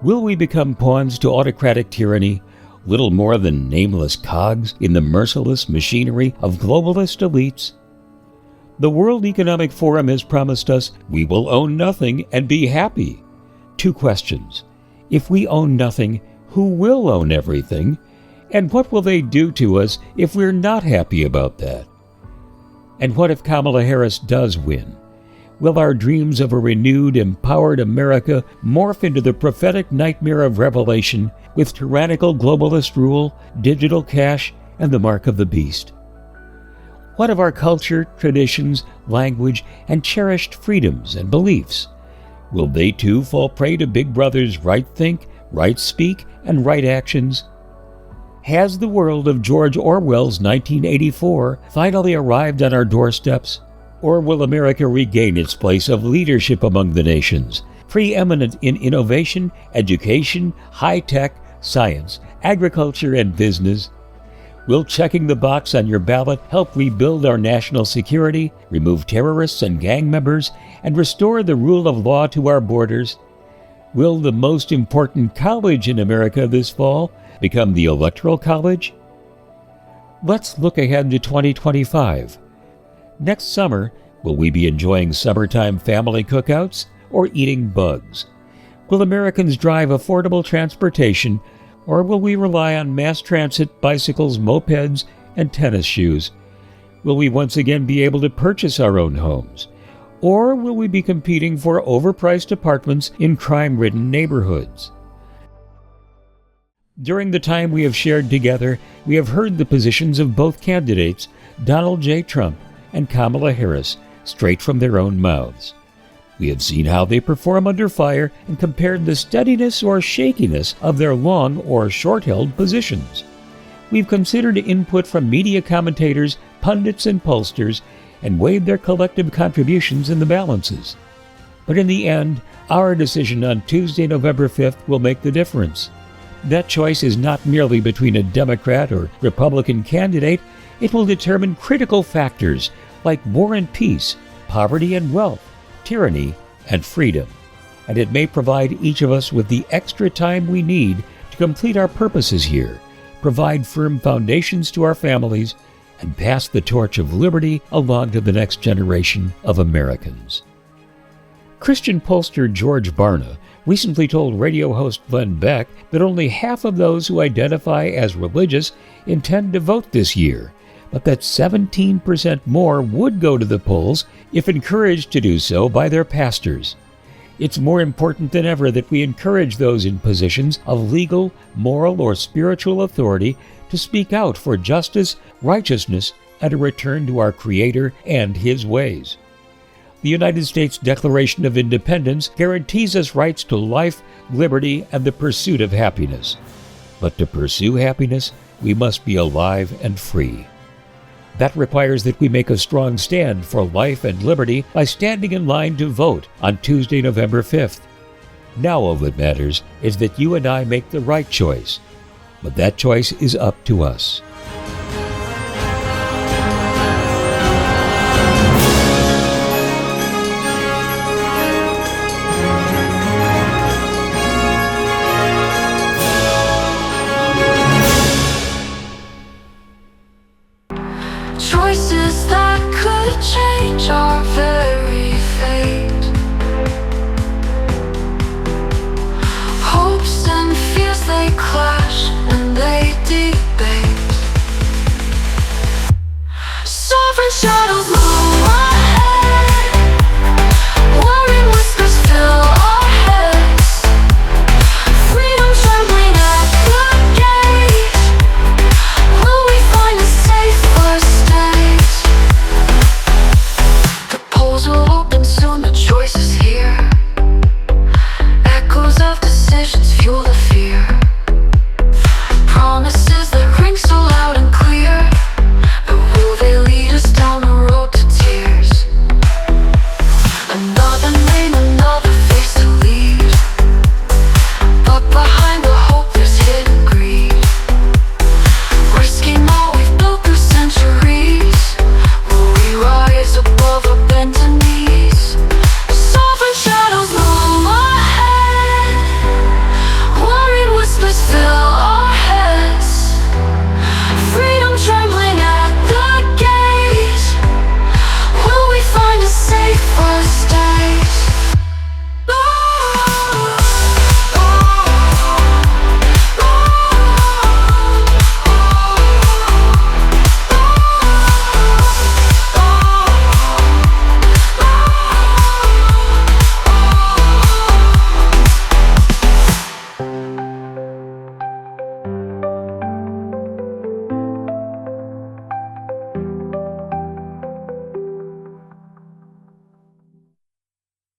Will we become pawns to autocratic tyranny, little more than nameless cogs in the merciless machinery of globalist elites? The World Economic Forum has promised us we will own nothing and be happy. 2 questions. If we own nothing, who will own everything? And what will they do to us if we're not happy about that? And what if Kamala Harris does win? Will our dreams of a renewed, empowered America morph into the prophetic nightmare of Revelation with tyrannical globalist rule, digital cash, and the mark of the beast? What of our culture, traditions, language, and cherished freedoms and beliefs? Will they too fall prey to Big Brother's right think, right speak, and right actions? Has the world of George Orwell's 1984 finally arrived on our doorsteps? Or will America regain its place of leadership among the nations, preeminent in innovation, education, high-tech, science, agriculture, and business? Will checking the box on your ballot help rebuild our national security, remove terrorists and gang members, and restore the rule of law to our borders? Will the most important college in America this fall become the Electoral College? Let's look ahead to 2025. Next summer, will we be enjoying summertime family cookouts or eating bugs? Will Americans drive affordable transportation, or will we rely on mass transit, bicycles, mopeds, and tennis shoes? Will we once again be able to purchase our own homes? Or will we be competing for overpriced apartments in crime-ridden neighborhoods? During the time we have shared together, we have heard the positions of both candidates, Donald J. Trump and Kamala Harris, straight from their own mouths. We have seen how they perform under fire and compared the steadiness or shakiness of their long or short-held positions. We've considered input from media commentators, pundits, and pollsters, and weighed their collective contributions in the balances. But in the end, our decision on Tuesday, November 5th will make the difference. That choice is not merely between a Democrat or Republican candidate. It will determine critical factors like war and peace, poverty and wealth, tyranny and freedom. And it may provide each of us with the extra time we need to complete our purposes here, provide firm foundations to our families, and pass the torch of liberty along to the next generation of Americans. Christian pollster George Barna recently told radio host Glenn Beck that only half of those who identify as religious intend to vote this year, but that 17% more would go to the polls if encouraged to do so by their pastors. It's more important than ever that we encourage those in positions of legal, moral, or spiritual authority to speak out for justice, righteousness, and a return to our Creator and His ways. The United States Declaration of Independence guarantees us rights to life, liberty, and the pursuit of happiness. But to pursue happiness, we must be alive and free. That requires that we make a strong stand for life and liberty by standing in line to vote on Tuesday, November 5th. Now all that matters is that you and I make the right choice. But that choice is up to us. Choices that could change our very fate. Hopes and fears, they clash and they debate. Sovereign shadows move.